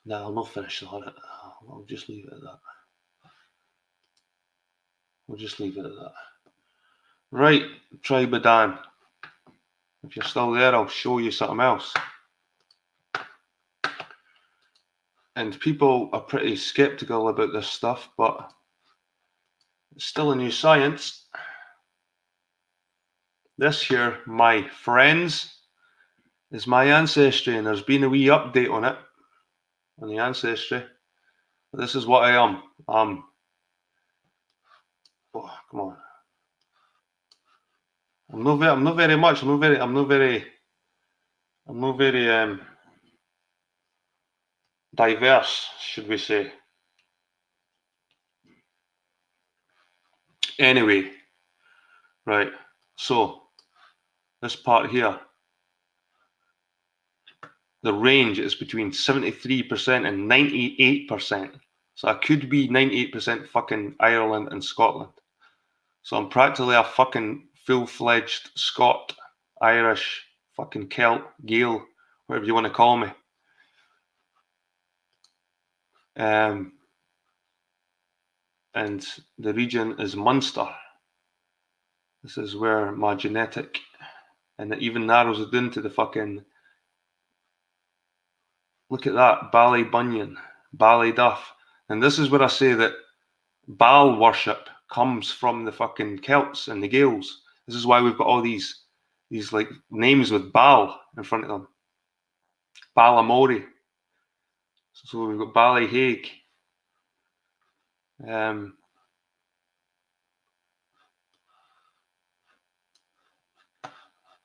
No, I'll not finish the article. I'll just leave it at that. We'll just leave it at that. Right, Tribe of Dan. If you're still there, I'll show you something else. And people are pretty skeptical about this stuff, but it's still a new science. This here, my friends, is my ancestry, and there's been a wee update on it, on the ancestry. This is what I am. Oh, come on. I'm not very diverse, should we say. Anyway, right, so this part here, the range is between 73% and 98%. So I could be 98% fucking Ireland and Scotland. So I'm practically a fucking full-fledged Scot, Irish, fucking Celt, Gael, whatever you want to call me. And the region is Munster. This is where my genetic, and it even narrows it down to the fucking, look at that, Ballybunion, Ballyduff. And this is where I say that Baal worship comes from the fucking Celts and the Gaels. This is why we've got all these like names with Baal in front of them. Balamori. So we've got Ballyhaig.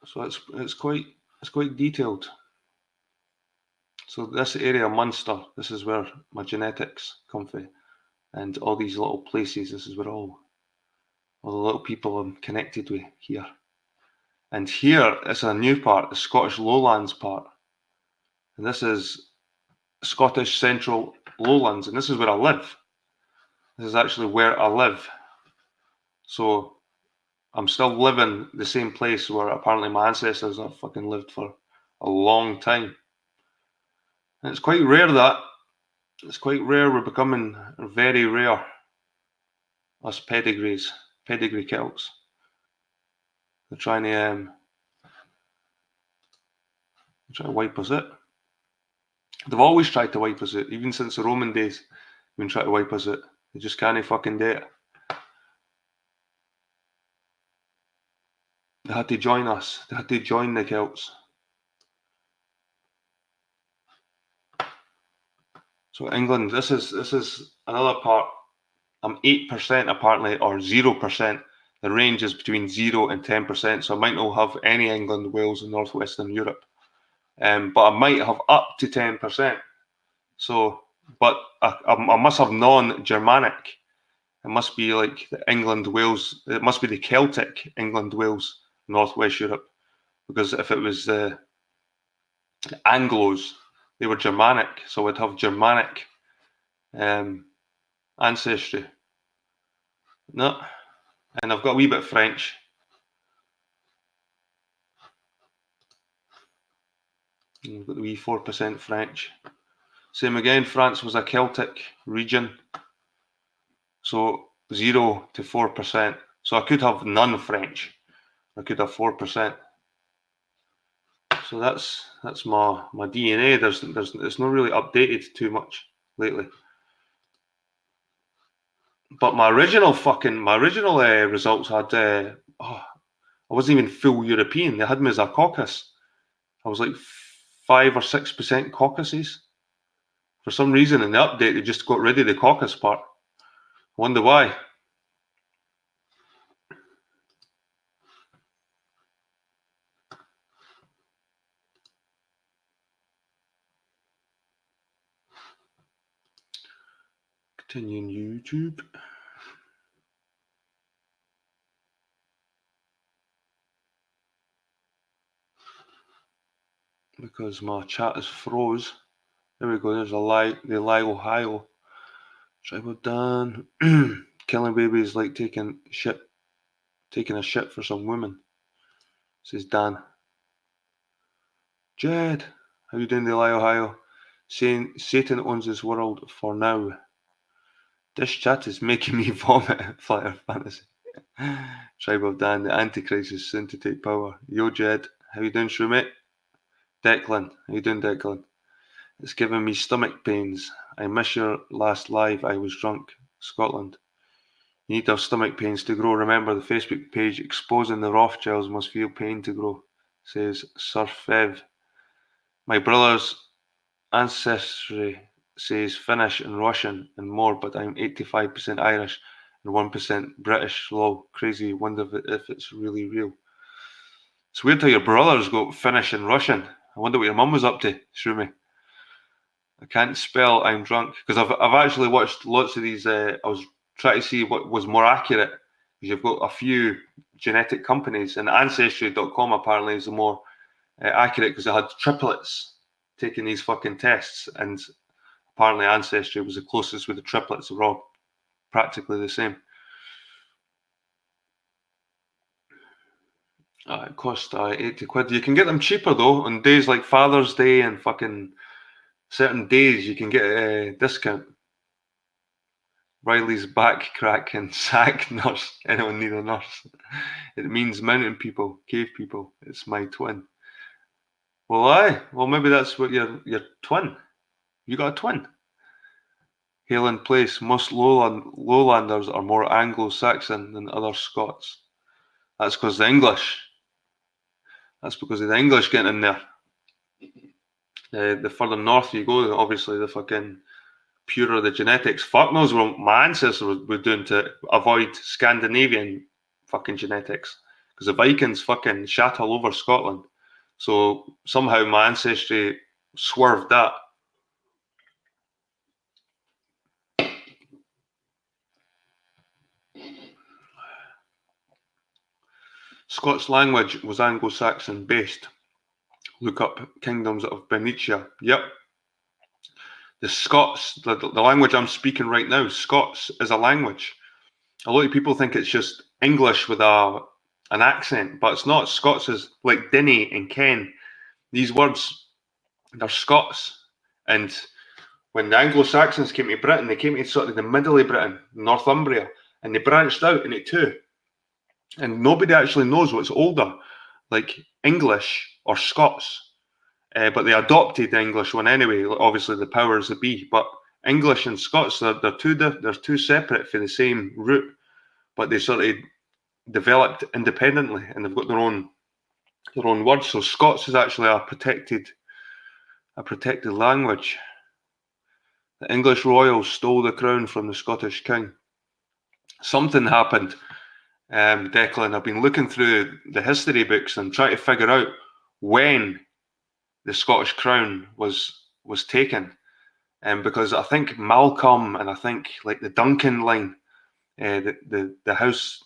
So it's quite detailed. So this area, Munster, this is where my genetics come from, and all these little places. This is where all the little people I'm connected with here. And here is a new part, the Scottish Lowlands part, and this is Scottish Central Lowlands, and this is where I live. This is actually where I live. So I'm still living the same place where apparently my ancestors have fucking lived for a long time. And it's quite rare that. It's quite rare. We're becoming very rare. Us pedigree Celts. They're trying to wipe us out. They've always tried to wipe us out, even since the Roman days. They've been trying to wipe us out. They just can't fucking do it. They had to join us. They had to join the Celts. So England, this is another part. I'm 8% apparently, or 0%. The range is between 0 and 10%. So I might not have any England, Wales, and Northwestern Europe. But I might have up to 10%. So, but I must have non-Germanic. It must be like the England, Wales. It must be the Celtic England, Wales, Northwest Europe. Because if it was the Anglos, they were Germanic. So I'd have Germanic ancestry. No, and I've got a wee bit of French. You've got the wee 4% French. Same again, France was a Celtic region. So 0 to 4%. So I could have none French. I could have 4%. So that's my DNA. It's not really updated too much lately. But my original results had I wasn't even full European. They had me as a caucus. I was like 5 or 6% caucuses. For some reason in the update they just got rid of the caucus part. I wonder why. Continuing YouTube. Because my chat is froze. There we go, there's the Ohio. Tribal Dan. Killing babies like taking a shit for some women. Says Dan. Jed, how you doing, the Ohio? Saying Satan owns this world for now. This chat is making me vomit. Fire fantasy. Tribal Dan, the Antichrist is soon to take power. Yo Jed, how you doing, Shrewmate? Declan, how you doing, Declan? It's giving me stomach pains. I miss your last live. I was drunk. Scotland. You need to have stomach pains to grow. Remember the Facebook page exposing the Rothschilds must feel pain to grow, says Sir Fev. My brother's ancestry says Finnish and Russian and more, but I'm 85% Irish and 1% British. Lol, crazy. Wonder if it's really real. It's weird how your brother's got Finnish and Russian. I wonder what your mum was up to, Shroomy. I can't spell I'm drunk because I've actually watched lots of these. I was trying to see what was more accurate because you've got a few genetic companies, and Ancestry.com apparently is the more accurate because they had triplets taking these fucking tests, and apparently Ancestry was the closest with the triplets. They were all practically the same. It cost 80 quid. You can get them cheaper though on days like Father's Day and fucking certain days. You can get a discount. Riley's back crack and sack nurse. Anyone need a nurse? It means mountain people, cave people. It's my twin. Well, aye. Well, maybe that's what your twin. You got a twin. Hale Place. Most lowlanders are more Anglo-Saxon than other Scots. That's because the English. That's because of the English getting in there. The further north you go, obviously the fucking purer the genetics. Fuck knows what my ancestors were doing to avoid Scandinavian fucking genetics. Because the Vikings fucking shat all over Scotland. So somehow my ancestry swerved that. Scots language was Anglo-Saxon based. Look up Kingdoms of Bernicia. Yep. The Scots, the language I'm speaking right now, Scots is a language. A lot of people think it's just English with an accent, but it's not. Scots is like Dinny and Ken. These words, they're Scots. And when the Anglo-Saxons came to Britain, they came to sort of the middle of Britain, Northumbria, and they branched out into two. And nobody actually knows what's older, like English or Scots. But they adopted the English one anyway. Obviously, the powers that be. But English and Scots, they're two separate for the same root, but they sort of developed independently, and they've got their own words. So Scots is actually a protected language. The English royals stole the crown from the Scottish king. Something happened, Declan. I've been looking through the history books and trying to figure out when the Scottish crown was taken, because I think Malcolm and I think like the Duncan line, the house,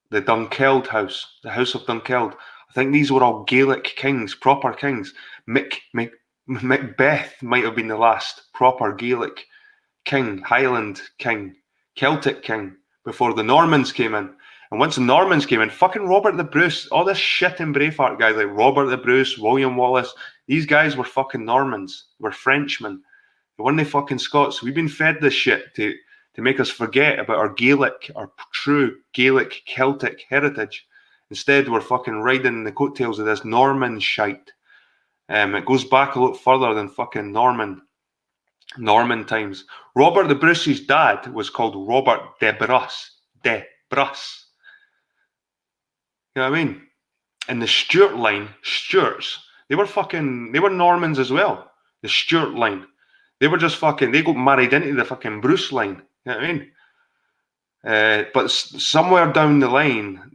the Dunkeld house, the House of Dunkeld. I think these were all Gaelic kings, proper kings. Macbeth might have been the last proper Gaelic king, Highland king, Celtic king before the Normans came in. And once the Normans came in, fucking Robert the Bruce, all this shit in Braveheart guys like Robert the Bruce, William Wallace, these guys were fucking Normans, were Frenchmen. They weren't they fucking Scots. We've been fed this shit to make us forget about our Gaelic, our true Gaelic Celtic heritage. Instead, we're fucking riding the coattails of this Norman shite. It goes back a lot further than fucking Norman times. Robert the Bruce's dad was called Robert de Bruce. De Bruce. You know what I mean? And the Stuart line, Stuarts, they were Normans as well. The Stuart line. They were just fucking, they got married into the fucking Bruce line. You know what I mean? But somewhere down the line,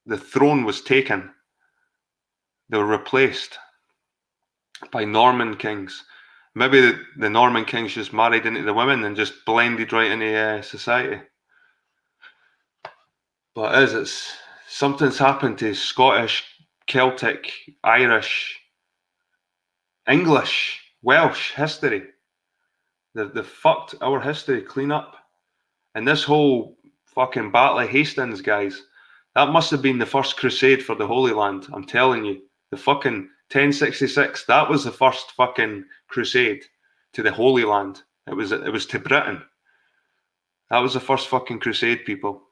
the throne was taken. They were replaced by Norman kings. Maybe the Norman kings just married into the women and just blended right into society. But it's something's happened to Scottish, Celtic, Irish, English, Welsh history. They fucked our history clean up. And this whole fucking Battle of Hastings, guys, that must have been the First Crusade for the Holy Land. I'm telling you. The fucking 1066, that was the first fucking crusade to the Holy Land. It was to Britain. That was the first fucking crusade, people.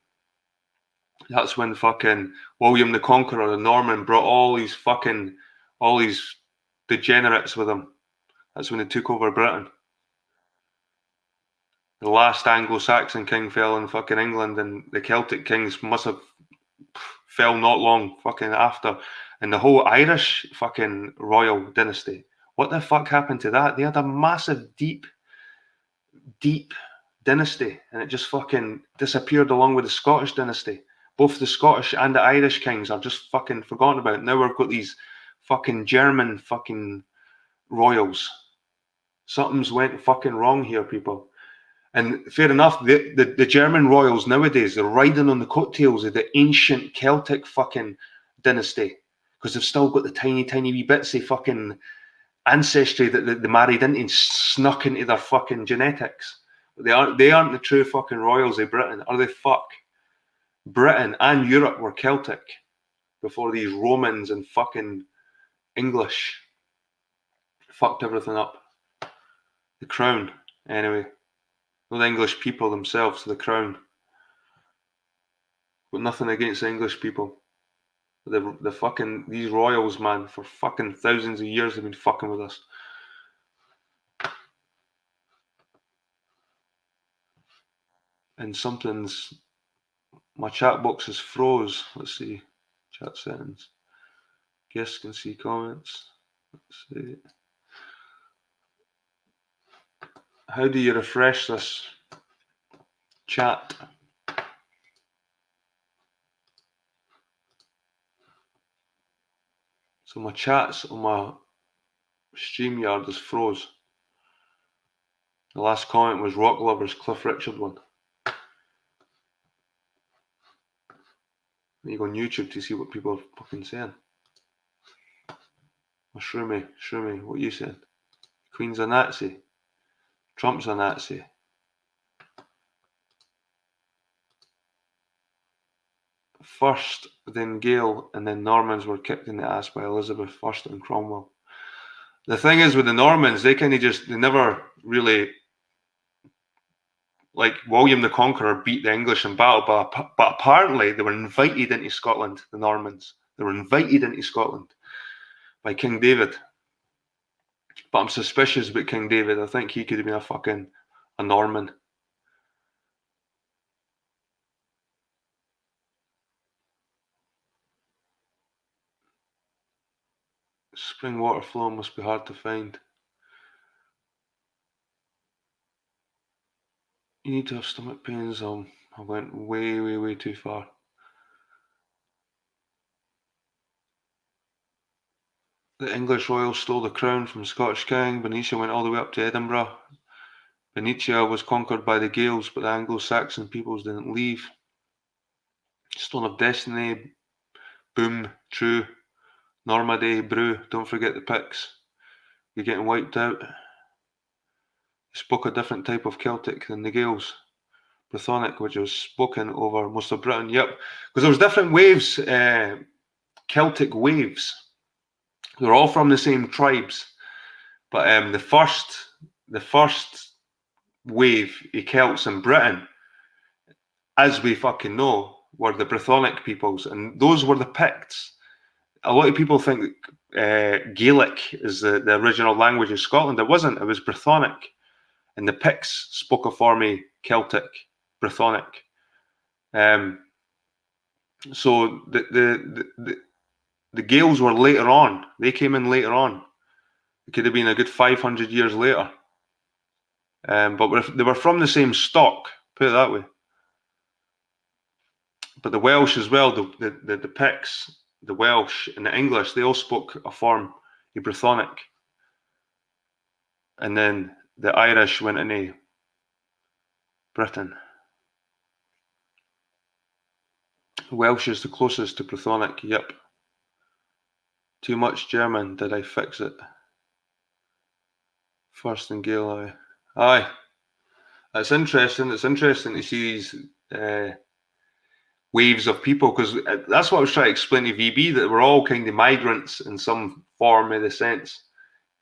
That's when fucking William the Conqueror, the Norman, brought all these degenerates with him. That's when they took over Britain. The last Anglo-Saxon king fell in fucking England, and the Celtic kings must have fell not long fucking after. And the whole Irish fucking royal dynasty, what the fuck happened to that? They had a massive, deep dynasty, and it just fucking disappeared along with the Scottish dynasty. Both the Scottish and the Irish kings are just fucking forgotten about. Now we've got these fucking German fucking royals. Something's went fucking wrong here, people. And fair enough, the German royals nowadays, they're riding on the coattails of the ancient Celtic fucking dynasty, because they've still got the tiny wee bitsy fucking ancestry that they married into and snuck into their fucking genetics. They aren't the true fucking royals of Britain, are they? Fuck. Britain and Europe were Celtic before these Romans and fucking English fucked everything up. The crown, anyway. Not the English people themselves, the crown. Got nothing against the English people. The fucking, these royals, man, for fucking thousands of years they've been fucking with us. And my chat box is froze. Let's see, chat settings. Guests can see comments. Let's see. How do you refresh this chat? So my chats on my StreamYard is froze. The last comment was Rock Lovers Cliff Richard one. You go on YouTube to see what people are fucking saying. Well, Shroomy, what are you saying? Queen's a Nazi. Trump's a Nazi. First, then Gael, and then Normans were kicked in the ass by Elizabeth I and Cromwell. The thing is with the Normans, they never really, like William the Conqueror beat the English in battle, but apparently they were invited into Scotland, the Normans. They were invited into Scotland by King David. But I'm suspicious about King David. I think he could have been a Norman. Spring water flow must be hard to find. You need to have stomach pains. I went way too far. The English royals stole the crown from the Scottish king. Bernicia went all the way up to Edinburgh. Bernicia was conquered by the Gaels, but the Anglo-Saxon peoples didn't leave. Stone of Destiny, boom, true. Normandy, brew, don't forget the Picts. You're getting wiped out. They spoke a different type of Celtic than the Gaels. Brythonic, which was spoken over most of Britain. Yep, because there was different waves, Celtic waves. They're all from the same tribes, but the first wave of Celts in Britain, as we fucking know, were the Brythonic peoples, and those were the Picts. A lot of people think Gaelic is the original language of Scotland. It wasn't. It was Brythonic, and the Picts spoke a form of Celtic, Brythonic. So the Gaels were later on. They came in later on. It could have been a good 500 years later. But they were from the same stock, put it that way. But the Welsh as well, the Picts, the Welsh and the English, they all spoke a form of Brythonic. And then the Irish went into Britain. Welsh is the closest to Brythonic, yep. Too much German, did I fix it? First in Gael, aye. It's interesting to see these waves of people, because that's what I was trying to explain to VB, that we're all kind of migrants in some form of the sense.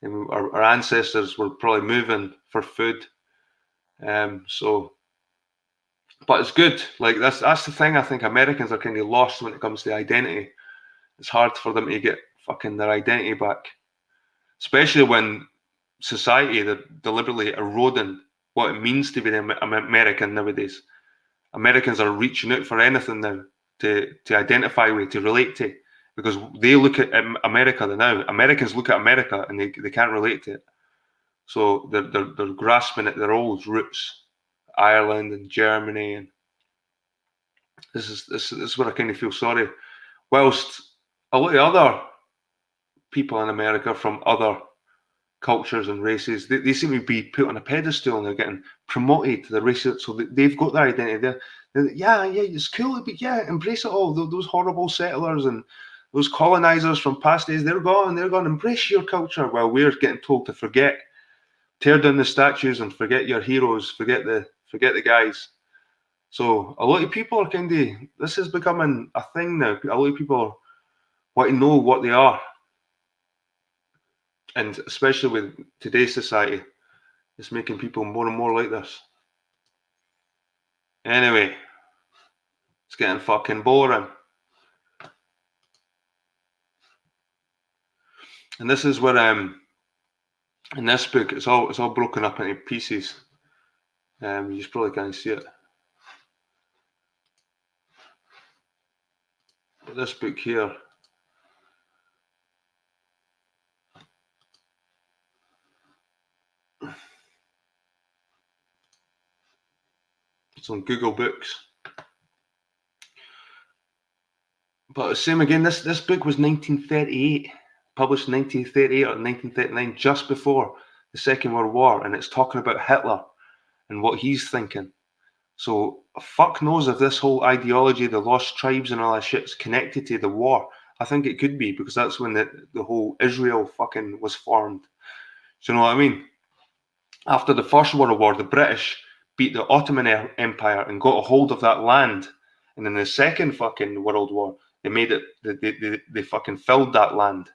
And our ancestors were probably moving for food. So, but it's good. Like that's the thing. I think Americans are kind of lost when it comes to identity. It's hard for them to get fucking their identity back, especially when society, they're deliberately eroding what it means to be an American nowadays. Americans are reaching out for anything now to identify with, to relate to, because they look at America now. Americans look at America and they can't relate to it. So they're grasping at their old roots, Ireland and Germany, and this is where I kind of feel sorry. Whilst a lot of other people in America from other cultures and races, they seem to be put on a pedestal and they're getting promoted to the races, so they've got their identity. Yeah, it's cool, but yeah, embrace it all. Those horrible settlers and those colonizers from past days, they're gone. Embrace your culture. While we're getting told to forget, tear down the statues and forget your heroes, forget the guys. So a lot of people are kind of, this is becoming a thing now. A lot of people want to know what they are. And especially with today's society, it's making people more and more like this. Anyway, it's getting fucking boring. And this is where in this book, it's all broken up into pieces. You just probably can't see it. But this book here, it's on Google Books. But same again, this book was 1938, published in 1938 or 1939, just before the Second World War, and it's talking about Hitler and what he's thinking. So fuck knows if this whole ideology, the lost tribes and all that shit's connected to the war. I think it could be, because that's when the whole Israel fucking was formed. Do you know what I mean? After the First World War, the British beat the Ottoman Empire and got a hold of that land. And in the Second fucking World War, they made it, they fucking filled that land.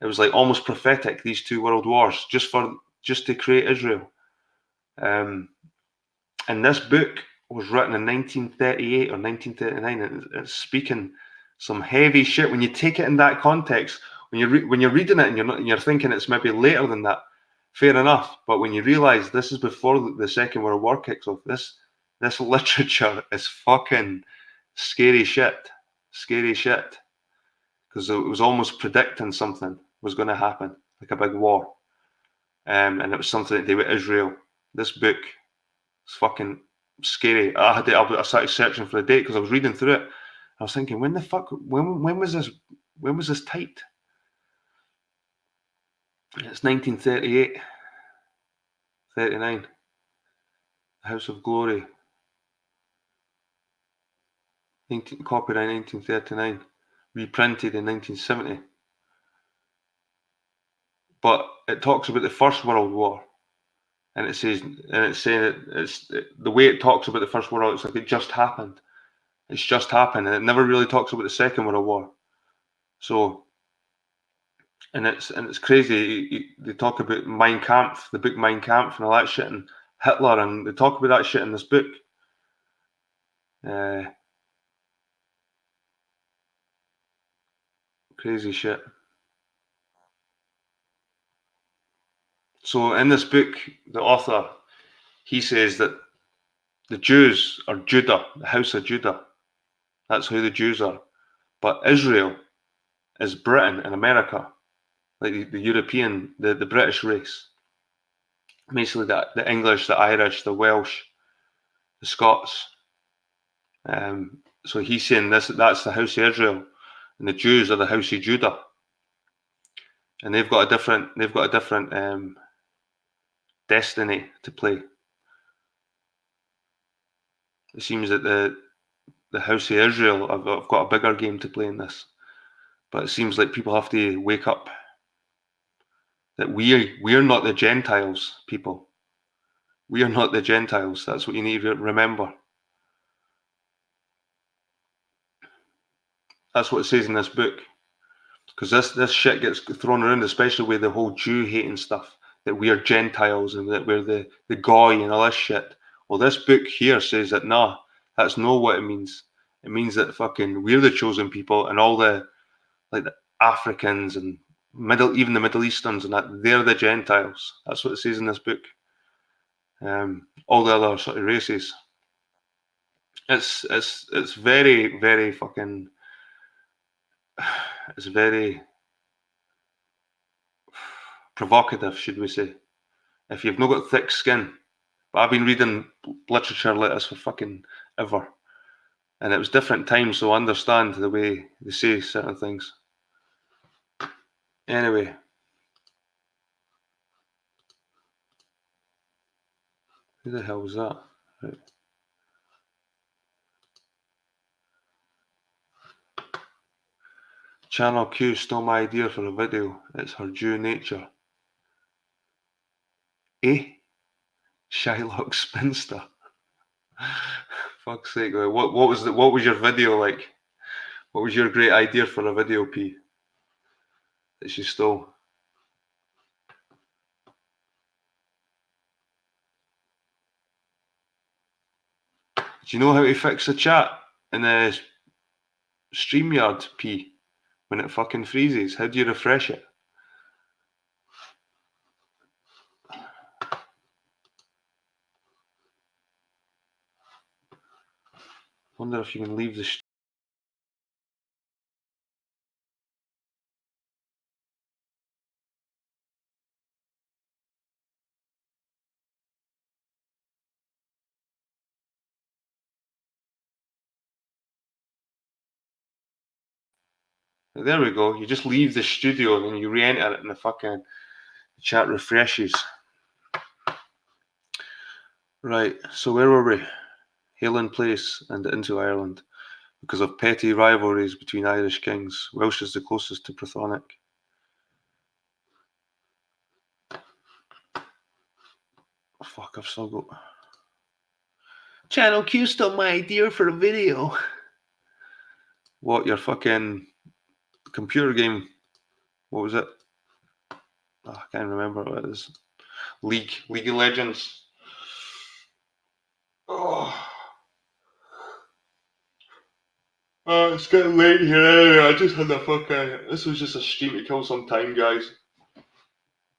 It was like almost prophetic, these two world wars, just to create Israel. And this book was written in 1938 or 1939, and it's speaking some heavy shit. When you take it in that context, when you're reading it and you're thinking it's maybe later than that, fair enough. But when you realise this is before the Second World War kicks off, this literature is fucking scary shit. Scary shit. Because it was almost predicting something was going to happen, like a big war. And it was something to do with Israel. This book is fucking scary. I started searching for the date because I was reading through it. I was thinking, when was this typed? It's 1938, 39. House of Glory. Copyright 1939. Reprinted in 1970. But it talks about the First World War. and it's saying it's the way it talks about the First World War. It's like it just happened. It's just happened, and it never really talks about the Second World War. So, and it's crazy. They talk about Mein Kampf, the book Mein Kampf, and all that shit, and Hitler, and they talk about that shit in this book. Crazy shit. So in this book, the author, he says that the Jews are Judah, the house of Judah. That's who the Jews are. But Israel is Britain and America, like the European, the British race. Basically, the English, the Irish, the Welsh, the Scots. So he's saying that's the house of Israel, and the Jews are the house of Judah, and they've got a different destiny to play. It seems that the house of Israel have got a bigger game to play in this, but it seems like people have to wake up that we're not the Gentiles, people. We are not the Gentiles. That's what you need to remember. That's what it says in this book. Because this shit gets thrown around, especially with the whole Jew hating stuff, that we are Gentiles and that we're the goy and all this shit. Well, this book here says that nah, that's not what it means. It means that fucking we're the chosen people, and all the Africans and even the Middle Easterns and that, they're the Gentiles. That's what it says in this book. All the other sort of races. It's very, very fucking. It's very provocative, should we say? If you've not got thick skin, but I've been reading literature like this for fucking ever, and it was different times, so I understand the way they say certain things. Anyway, who the hell was that? Right. Channel Q stole my idea for a video. It's her Jew nature. Eh? Shylock Spinster. Fuck's sake! What was your video like? What was your great idea for a video, P? That she stole? Do you know how to fix the chat in the StreamYard, P? When it fucking freezes, how do you refresh it? Wonder if you can leave the. There we go. You just leave the studio and then you re-enter it and the fucking chat refreshes. Right, so where were we? Halen Place and into Ireland. Because of petty rivalries between Irish kings, Welsh is the closest to Brythonic. Oh, fuck, I've still got. Channel Q stole my idea for a video. What, your fucking computer game? What was it? Oh, I can't remember what it is. League of Legends. Oh. It's getting late here anyway. I just had a fucking. This was just a stream to kill some time, guys.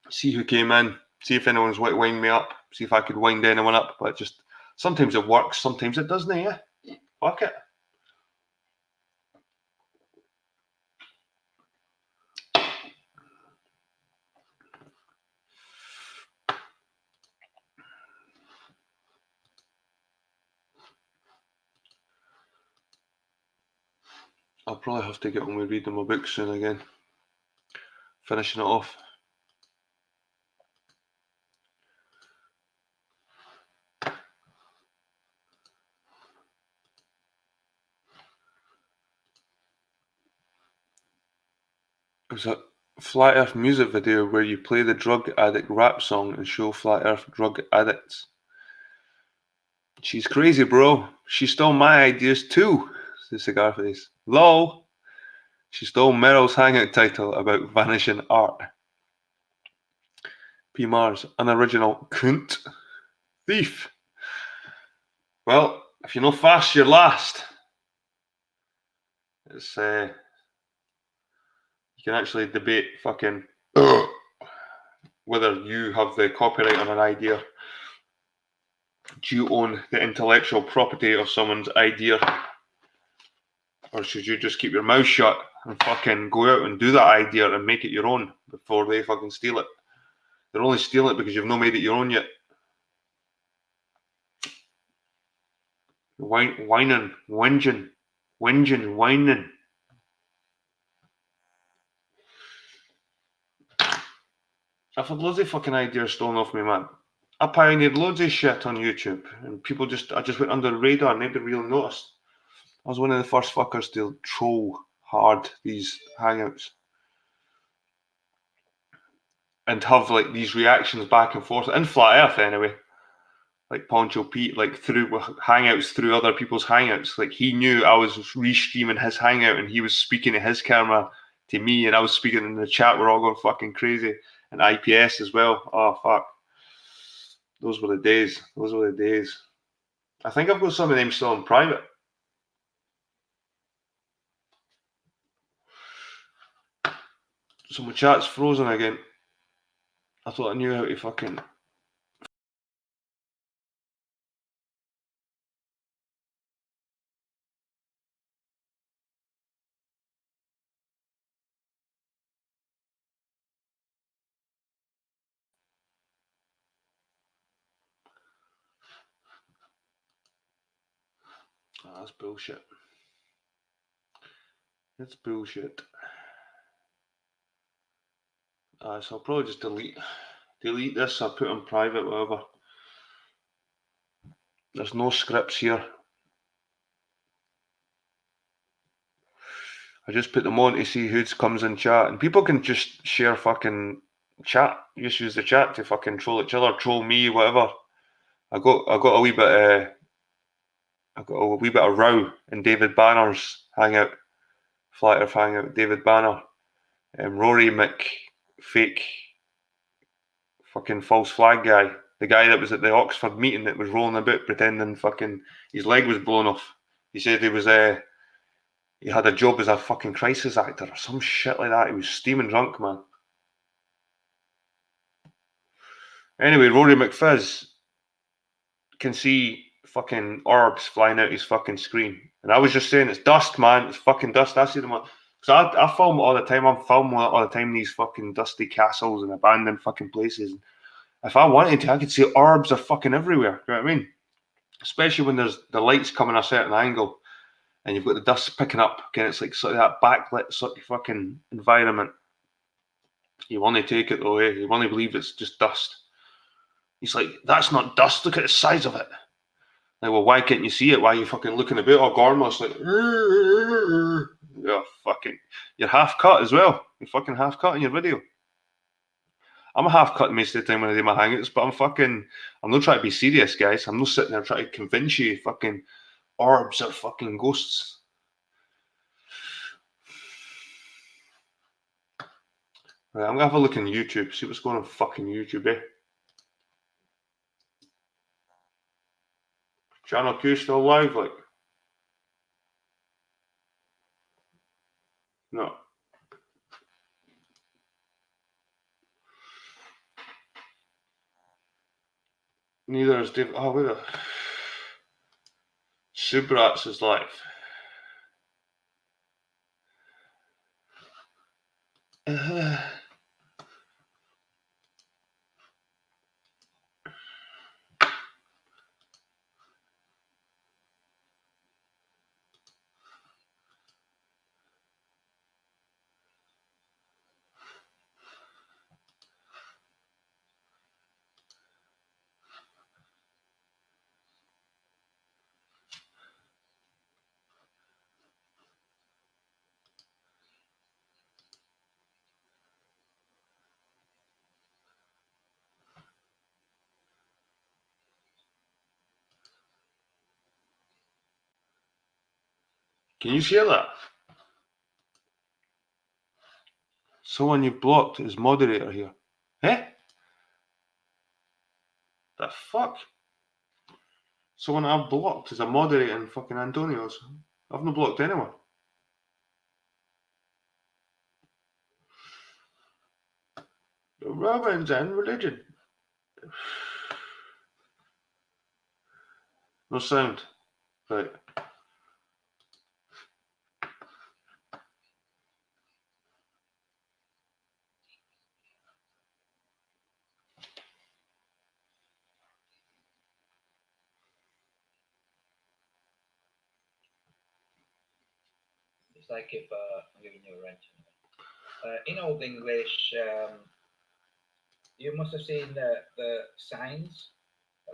See who came in. See if anyone's wind me up. See if I could wind anyone up. But just sometimes it works, sometimes it doesn't. Yeah, fuck it. I'll probably have to get on with reading my book soon again. Finishing it off. Was that Flat Earth music video where you play the drug addict rap song and show Flat Earth drug addicts. She's crazy, bro. She stole my ideas too, the cigar face. Lol. She stole Meryl's hangout title about vanishing art. P. Mars, unoriginal cunt. Thief. Well, if you're not fast, you're last. It's you can actually debate fucking whether you have the copyright on an idea. Do you own the intellectual property of someone's idea? Or should you just keep your mouth shut and fucking go out and do that idea and make it your own before they fucking steal it? They're only stealing it because you've not made it your own yet. Whining, whinging, whining. I've had loads of fucking ideas stolen off me, man. I pioneered loads of shit on YouTube, and I just went under the radar. Nobody really noticed. I was one of the first fuckers to troll hard these hangouts and have like these reactions back and forth in Flat Earth anyway. Like Poncho Pete, like through hangouts through other people's hangouts. Like he knew I was restreaming his hangout, and he was speaking to his camera to me, and I was speaking in the chat. We're all going fucking crazy, and IPS as well. Oh fuck, those were the days. Those were the days. I think I've got some of them still in private. So my chat's frozen again. I thought I knew how to fucking. Oh, that's bullshit. It's bullshit. So I'll probably just delete this. I'll put it on private, whatever. There's no scripts here. I just put them on to see who comes in chat, and people can just share fucking chat. You just use the chat to fucking troll each other, troll me, whatever. I got a wee bit. I got a wee bit of row in David Banner's hangout, Flat Earth hangout. David Banner, Rory McFake, fucking false flag guy, the guy that was at the Oxford meeting that was rolling about pretending fucking his leg was blown off. He said he was he had a job as a fucking crisis actor or some shit like that. He was steaming drunk, man. Anyway, Rory McFizz can see fucking orbs flying out his fucking screen. And I was just saying, it's dust, man. It's fucking dust. I see them. Because I film all the time. I'm filming all the time these fucking dusty castles and abandoned fucking places. If I wanted to, I could see orbs are fucking everywhere. You know what I mean? Especially when there's the lights coming a certain angle and you've got the dust picking up. Again, it's like sort of that backlit sort of fucking environment. You want to take it though, eh? You want to believe it's just dust. He's like, that's not dust. Look at the size of it. Like, well, why can't you see it? Why are you fucking looking a bit all gormless? Like, yeah, fucking, you're half cut as well. You're fucking half cut in your video. I'm a half cut most of the time when I do my hangouts, but I'm not trying to be serious, guys. I'm not sitting there trying to convince you fucking orbs are fucking ghosts. Right, I'm gonna have a look on YouTube, see what's going on fucking YouTube, eh? Channel Q still live, like? No. Neither is Dave. Oh, wait a. Subrats is live. Can you share that? Someone you've blocked is moderator here. Eh? The fuck? Someone I've blocked is a moderator in fucking Antonio's. I've not blocked anyone. The Romans and religion. No sound. Right. It's like if I'm giving you a wrench. In Old English, you must have seen the signs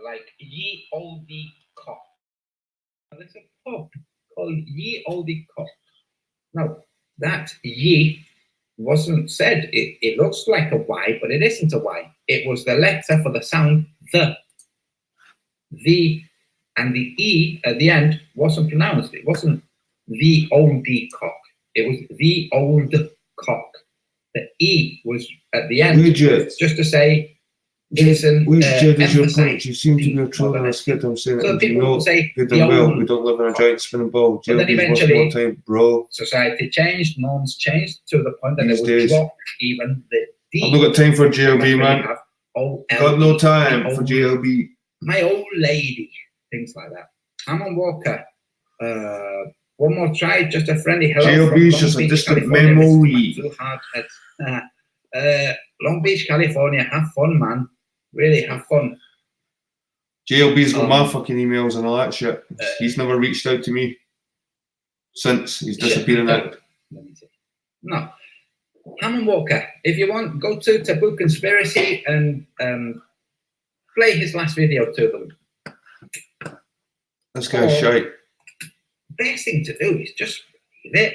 like ye olde cock. There's a pub called ye olde cock. Now that ye wasn't said. It looks like a Y, but it isn't a Y. It was the letter for the sound the. The and the E at the end wasn't pronounced. It wasn't the old cock. It was the old cock. The E was at the end, just to say, listen, is your point? You seem to be a troll and a skit. I'm saying so people will say, we don't live in a giant spinning ball. But then eventually, time, bro. Society changed, norms changed to the point that it would drop even the D. I've not got time for JLB, man. Got no time for JLB. My old lady, things like that. I'm on Walker. One more try, just a friendly hello. JLB is just a distant memory. Too hard Long Beach, California. Have fun, man. Really have fun. JLB's got my fucking emails and all that shit. He's never reached out to me since he's disappearing out. No. Hammond Walker. If you want, go to Taboo Conspiracy and play his last video to them. This guy's shite. Best thing to do is just leave it.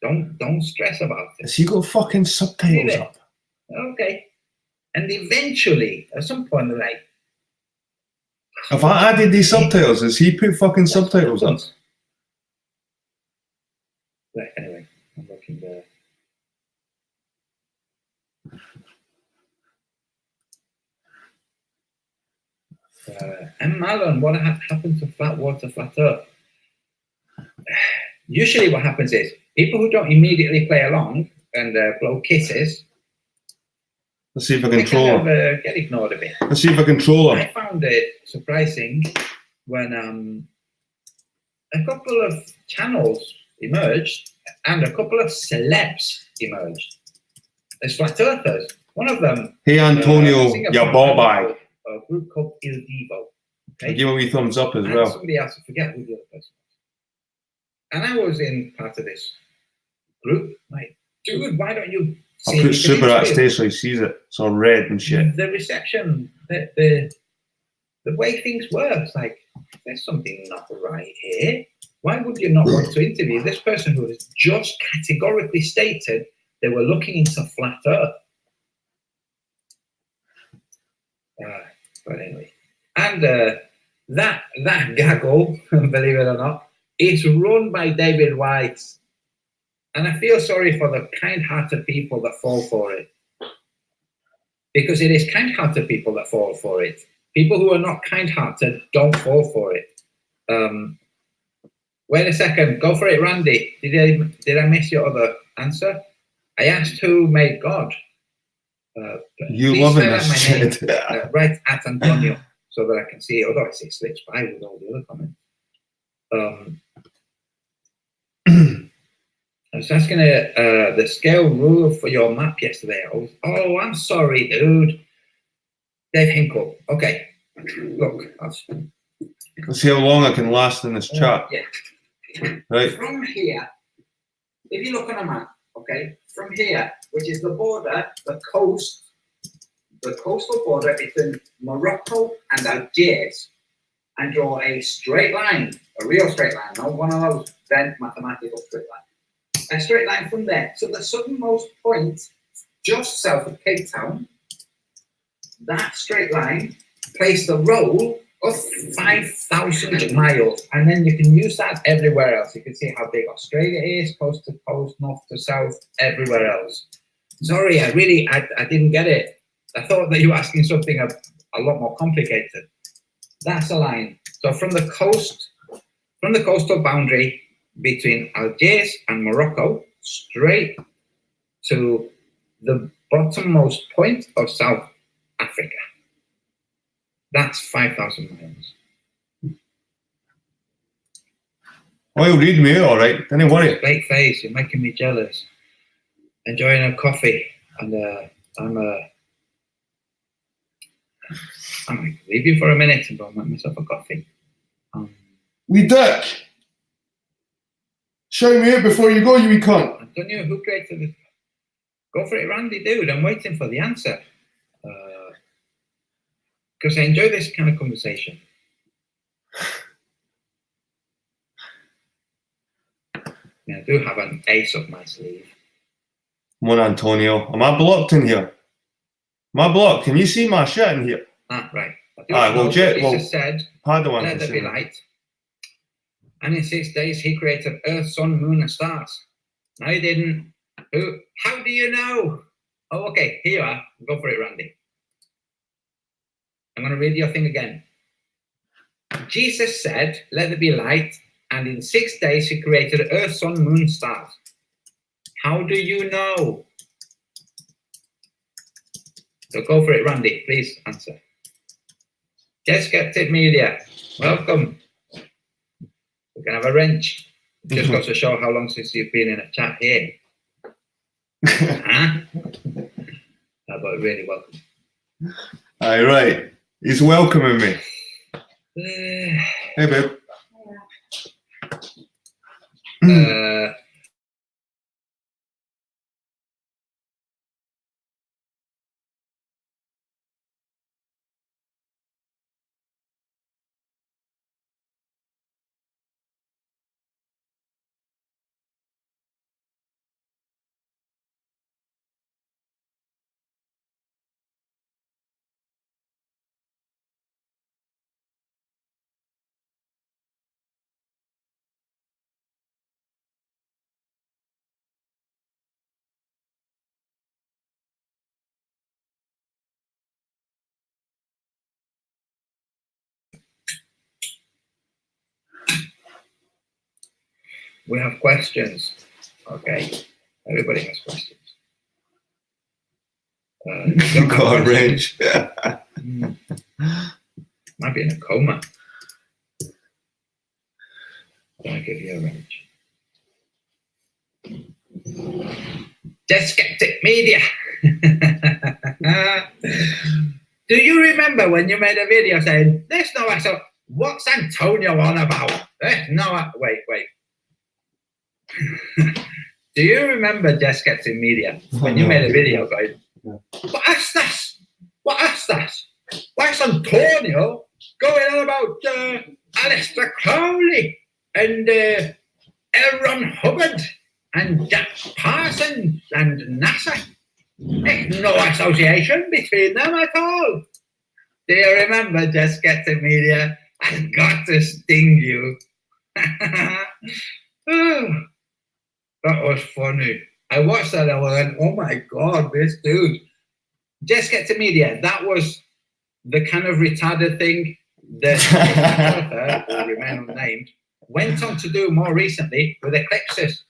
Don't stress about it. Has he got fucking subtitles up? Okay. And eventually, at some point, they're like, have I added these subtitles? Has he put fucking subtitles up? Right, anyway, I'm looking there. And Malon, what happened to flat water, flat earth? Usually what happens is people who don't immediately play along and blow kisses, let's see if I can troll them. Get ignored a bit. Let's see if I can troll them. I found it surprising when a couple of channels emerged and a couple of celebs emerged as flat earthers. One of them, hey Antonio, your ball bag. A group called Il Divo. Okay? Give me a thumbs up as well. Somebody else, I forget who the other person was. And I was in part of this group. Like, dude, why don't you? I put super at stage so he sees it. It's all red and shit. The reception, the way things work, it's like, there's something not right here. Why would you not want to interview this person who has just categorically stated they were looking into flat Earth? But anyway, and that gaggle, believe it or not, is run by David White, and I feel sorry for the kind-hearted people that fall for it, because it is kind-hearted people that fall for it. People who are not kind-hearted don't fall for it. Wait a second, go for it, Randy. Did I miss your other answer? I asked who made God. You loving this shit. Right at Antonio, so that I can see it. Otherwise, it slips by with all the other comments. I was asking the scale rule for your map yesterday. Oh, I'm sorry, dude. Dave Hinkle. Okay, look. Let's see how long I can last in this chat. Yeah. Right. From here, if you look on a map, okay, from here, which is the border, the coastal border between Morocco and Algiers, and draw a straight line, a real straight line, not one of those bent mathematical straight lines. A straight line from there to the southernmost point, just south of Cape Town. That straight line, place the roll of 5,000 miles, and then you can use that everywhere else. You can see how big Australia is, coast to coast, north to south, everywhere else. Sorry, I didn't get it. I thought that you were asking something a lot more complicated. That's a line. So from the coastal boundary between Algiers and Morocco, straight to the bottommost point of South Africa. That's 5,000 miles. Oh, you'll read me, all right. Don't worry. Great face, you're making me jealous. Enjoying a coffee, and I might leave you for a minute and go and make myself a coffee. We dick! Show me out before you go, you wee cunt. Antonio, who created this? Go for it, Randy, dude. I'm waiting for the answer. Because I enjoy this kind of conversation. Yeah, I do have an ace up my sleeve. Come on, Antonio. Am I blocked in here? Am I blocked? Can you see my shit in here? Ah, right. Jesus said, pardon, let there be light. And in 6 days, he created Earth, Sun, Moon, and stars. No, he didn't. Who? How do you know? Oh, okay. Here you are. Go for it, Randy. I'm going to read your thing again. Jesus said, let there be light. And in 6 days, he created Earth, Sun, Moon, stars. How do you know? So go for it, Randy. Please answer. Yes, Skeptic Media. Welcome. We can have a wrench. Just goes to show how long since you've been in a chat here. Huh? But really welcome. Aye, right. He's welcoming me. Hey, babe. We have questions. Okay. Everybody has questions. Got a wrench. Might be in a coma. I'll give you a wrench. Just Skeptic Media. Do you remember when you made a video saying, there's no answer? What's Antonio on about? There's no, wait. Do you remember Just Skeptic Media when you made a video going, what's this? What's Antonio going on about Alistair Crowley and L. Ron Hubbard and Jack Parsons and NASA? There's no association between them at all. Do you remember Just Skeptic Media? I've got to sting you. Oh, that was funny. I watched that and I went, oh my God, this dude. Just Skeptic Media, that was the kind of retarded thing that will remain unnamed, went on to do more recently with eclipses.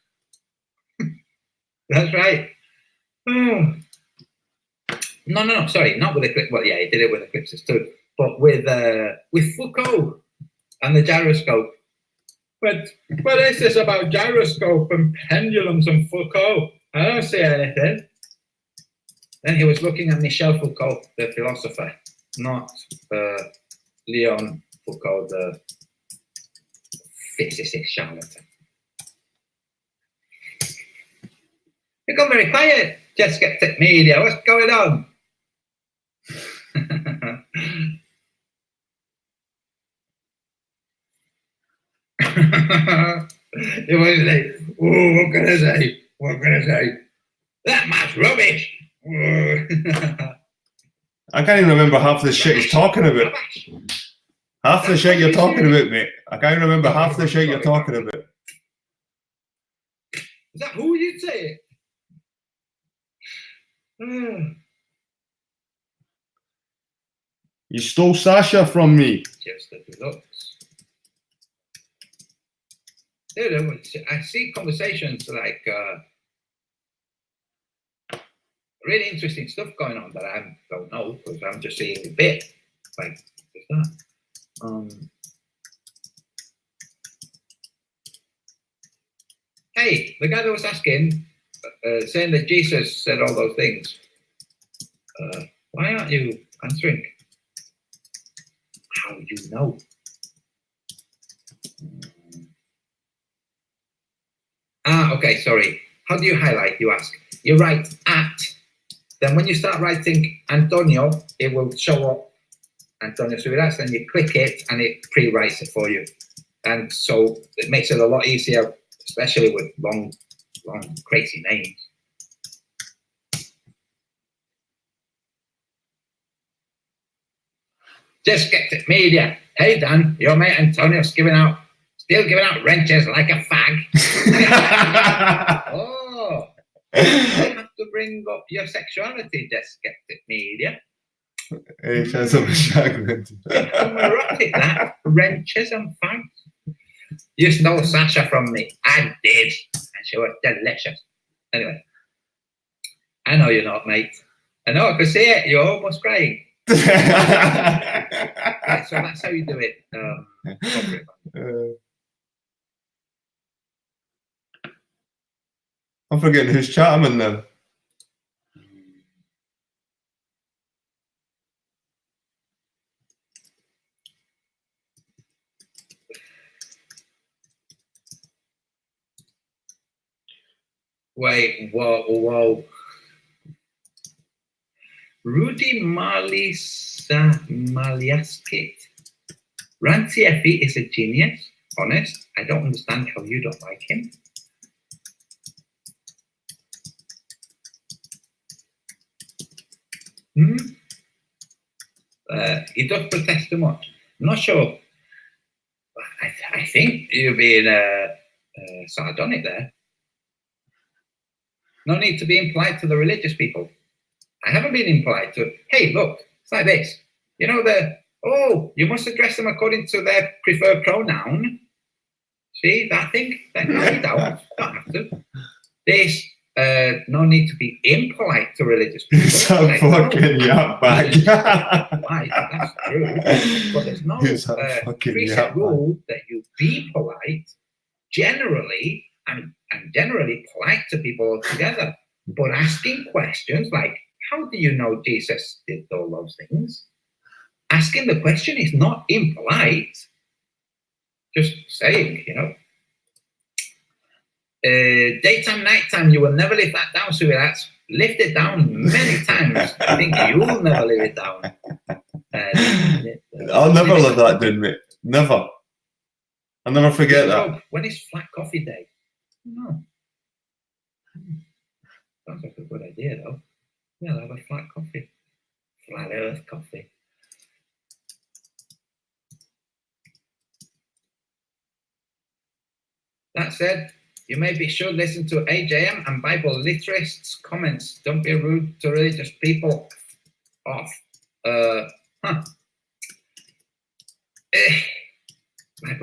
That's right. Oh. No, sorry, not with eclipses. Well, yeah, he did it with eclipses too, but with Foucault and the gyroscope. But what is this about gyroscope and pendulums and Foucault? I don't see anything. Then he was looking at Michel Foucault, the philosopher, not Leon Foucault, the physicist charlatan. You've gone very quiet, Just Skeptic Media. What's going on? It was like, oh, what can I say? What can I say? That man's rubbish. I can't even remember half the shit he's talking about. Half the That's shit what you're you talking say. about, mate. I can't remember half the shit you're talking about. Is that who you'd say it? You stole Sasha from me. Just the looks. Dude, I see conversations like really interesting stuff going on that I don't know because I'm just seeing a bit like that. Hey, the guy that was asking, saying that Jesus said all those things. Why aren't you answering? How do you know? Okay, sorry. How do you highlight? You ask. You write at. Then when you start writing Antonio, it will show up Antonio Subiras, then you click it and it pre-writes it for you. And so it makes it a lot easier, especially with long, crazy names. Just get it, media. Hey Dan, your mate Antonio's still giving out wrenches like a fag. Oh, you have to bring up your sexuality, just get it, media. Hey, chance of a shotgun. Erotic, that wrenches and fags. You stole Sasha from me. I did, and she was delicious. Anyway, I know you're not, mate. I know, I could see it. You're almost crying. Right, so that's how you do it. I'm forgetting who's chatting in now. Wait, whoa. Rudy Maliaskit. Ranty Effie is a genius. Honest, I don't understand how you don't like him. He does protest too much. I'm not sure. I think you're being sardonic there. No need to be impolite to the religious people. I haven't been impolite to, hey, look, it's like this. You know, you must address them according to their preferred pronoun. See that thing? No, you don't have to. There's no need to be impolite to religious people. It's a fucking yap bag. That's true. But there's no preset rule that you be polite generally and generally polite to people altogether. But asking questions like, how do you know Jesus did all those things? Asking the question is not impolite. Just saying, you know. Daytime, nighttime, you will never lift that down, so that's lift it down many times. I think you'll never live it down. I'll never live that down, mate. Never. I'll never forget that. When is Flat Coffee Day? No. Sounds like a good idea, though. Yeah, I'll have a flat coffee. Flat Earth coffee. That said, you maybe should listen to AJM and Bible literasts' comments. Don't be rude to religious people. Off. Bible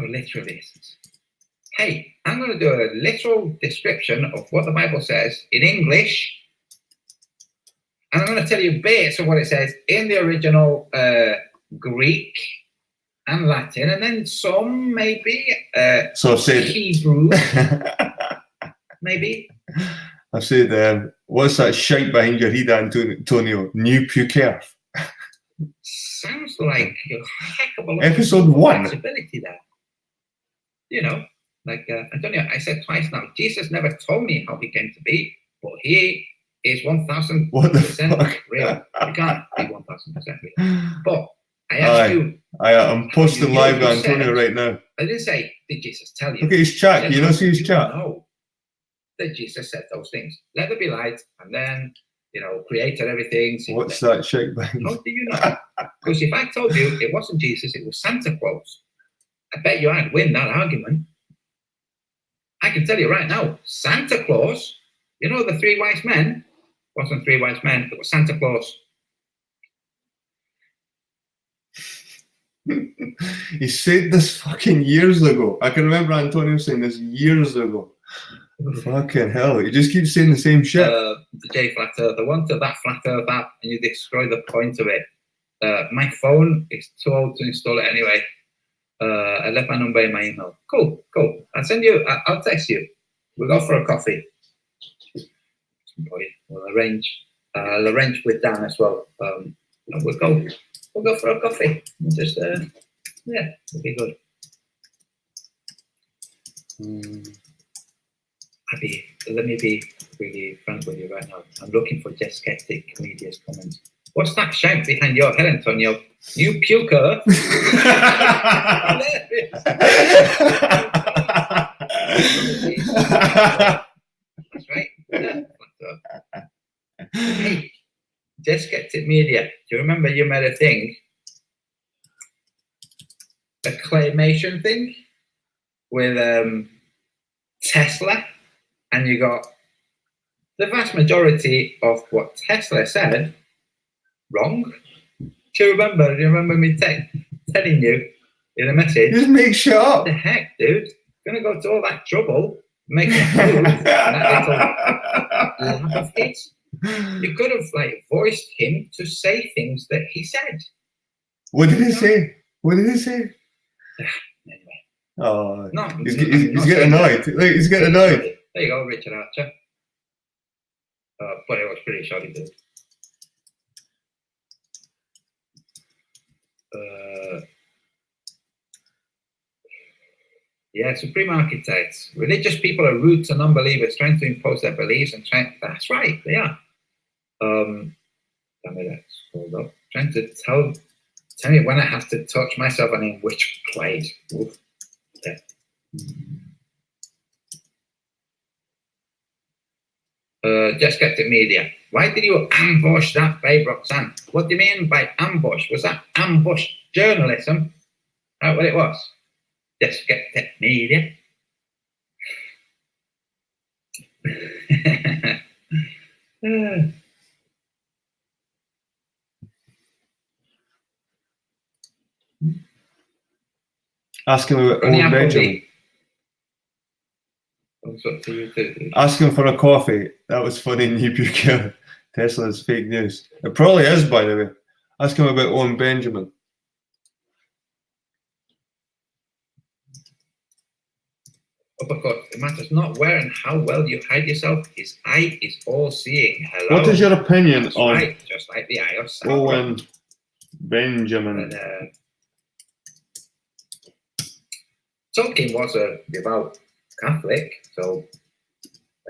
literalists. Hey, I'm going to do a literal description of what the Bible says in English. And I'm going to tell you bits of what it says in the original Greek and Latin, and then some maybe Hebrew, maybe. I've said, what's that shite behind your head, Antonio? New puke earth. Sounds like a heck of a lot Episode of 1. flexibility there. You know, like Antonio, I said twice now, Jesus never told me how he came to be, but he is 1000% real. You can't be 1000% real. But I asked you. I'm posting live to Antonio right now. I didn't say, did Jesus tell you? Look at his chat. You know, see his chat. No, that Jesus said those things. Let there be light, and then you know, created everything. What's that shit? How do you know? Because if I told you it wasn't Jesus, it was Santa Claus, I bet you I'd win that argument. I can tell you right now, Santa Claus, you know the three wise men? It wasn't three wise men, it was Santa Claus. He said this fucking years ago. I can remember Antonio saying this years ago. Fucking hell, you just keep saying the same shit. The J Flat Earth, the want of that Flat Earth app, and you destroy the point of it. My phone is too old to install it anyway. I left my number in my email. Cool. I'll send you, I'll text you. We'll go for a coffee. We'll arrange with Dan as well. We'll go for a coffee. We'll just, yeah, it'll be good. Let me be really frank with you right now. I'm looking for Just Skeptic Media's comments. What's that shout behind your head, Antonio? You puker. That's right. Yeah. Hey, Just Skeptic Media. Do you remember you made a thing? A claymation thing with Tesla, and you got the vast majority of what Tesla said wrong. Do you remember me telling you in a message? Just make shit up. What the heck, dude? Gonna go to all that trouble making a proof that little lab of his. You could have like voiced him to say things that he said. What did he say? What did he say? Anyway. Oh, No, he's getting annoyed. Like, he's getting annoyed. There you go, Richard Archer. But it was pretty shoddy, dude. Yeah, Supreme Architects. Religious people are rude to non-believers, trying to impose their beliefs and trying. That's right, they are. Damn it, I scrolled up. Trying to tell me when I have to touch myself and in which place. Oof. Yeah. Just Skeptic Media. Why did you ambush that babe, Roxanne? What do you mean by ambush? Was that ambush journalism? That's what it was. Just Skeptic Media. Ask him about old Benjamin. Ask him for a coffee. That was funny. New Tesla's fake news. It probably is, by the way. Ask him about Owen Benjamin. Uppercut. It matters not where and how well you hide yourself. His eye is all seeing. Hello. What is your opinion That's on right, just like the eye of Sauron. Owen Benjamin? And, Tolkien was a devout Catholic, so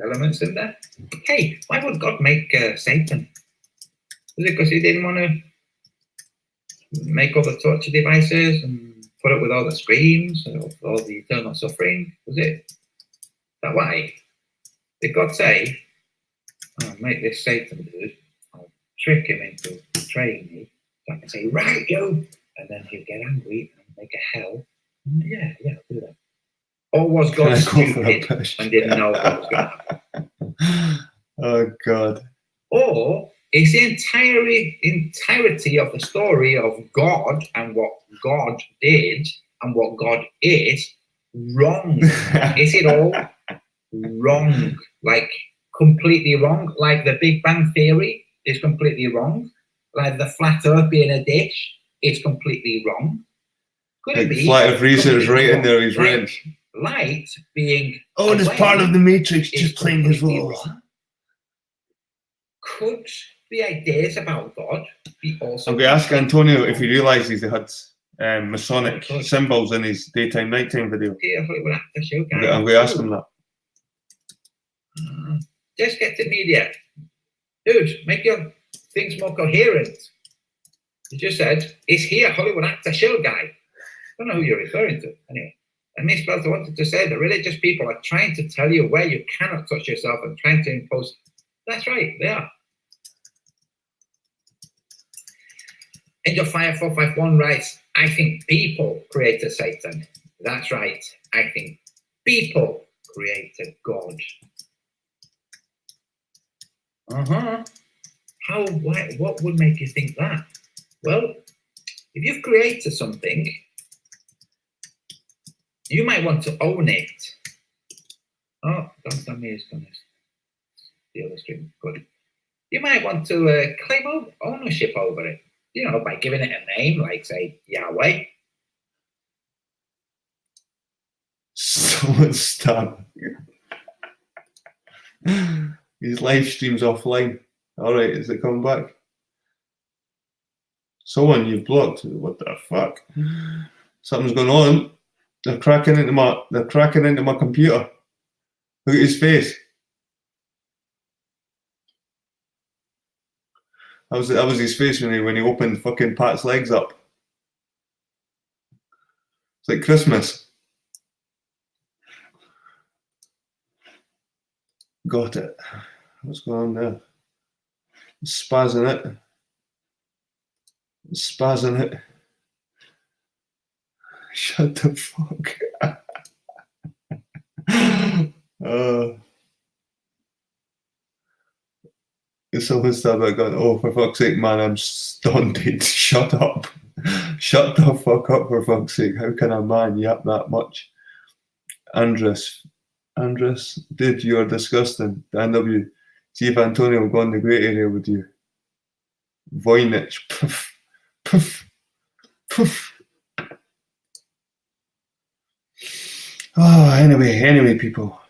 elements in there. Hey, why would God make Satan? Was it because he didn't want to make all the torture devices and put up with all the screams and all the eternal suffering? Was it? Is that why? Did God say, I'll make this Satan dude, I'll trick him into betraying me, so I can say, right, you, and then he'll get angry and make a hell. Yeah, I'll do that. Or was God stupid and didn't know what was going to happen? Oh, God. Or is the entirety of the story of God and what God did and what God is wrong? Is it all wrong? Like, completely wrong? Like the Big Bang Theory is completely wrong? Like the flat earth being a dish is completely wrong? Could it be? Flat Earth research right in there, he's right. Light being Owen is part of the Matrix, just playing his role. Could the ideas about God be also? I'm going to ask Antonio if he realises they had Masonic symbols in his daytime nighttime video. I'm going to ask him that. Just get to media. Dude, make your things more coherent. You just said, is he a Hollywood actor shill guy? I don't know who you're referring to. Anyway. And Miss Belter wanted to say that religious people are trying to tell you where you cannot touch yourself and trying to impose. That's right, they are. Angel Fire 451 writes, I think people created Satan. That's right. I think people created God. What would make you think that? Well, if you've created something, you might want to own it. Oh, don't tell me it's going to steal the stream. Good. You might want to claim ownership over it, you know, by giving it a name, like, say, Yahweh. Someone stab. His live stream's offline. Alright, is it coming back? Someone you've blocked. What the fuck? Something's going on. They're cracking into my computer. Look at his face. That was his face when he opened fucking Pat's legs up. It's like Christmas. Got it. What's going on there? Spazzing it. Spazzing it. Shut the fuck up. Someone stabbed that gun. Oh, for fuck's sake, man, I'm stunted. Shut up. Shut the fuck up, for fuck's sake. How can a man yap that much? Andres, dude, you're disgusting. The NW. See if Antonio will go in the grey area with you. Voynich. Poof. Poof. Poof. Oh, anyway, people.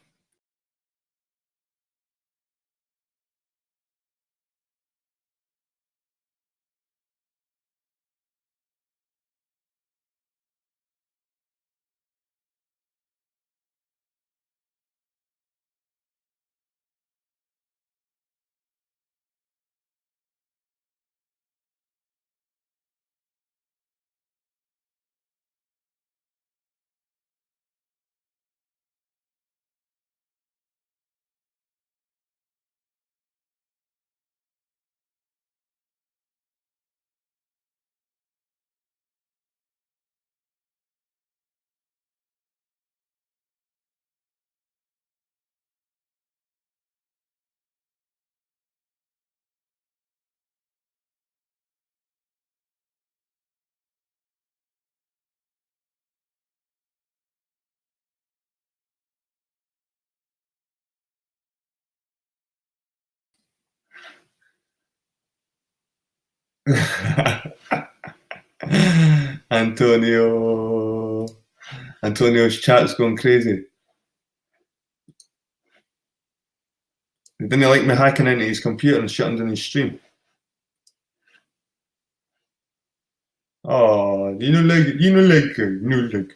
Antonio's chat's going crazy. He didn't like me hacking into his computer and shutting down his stream. Oh, you know like.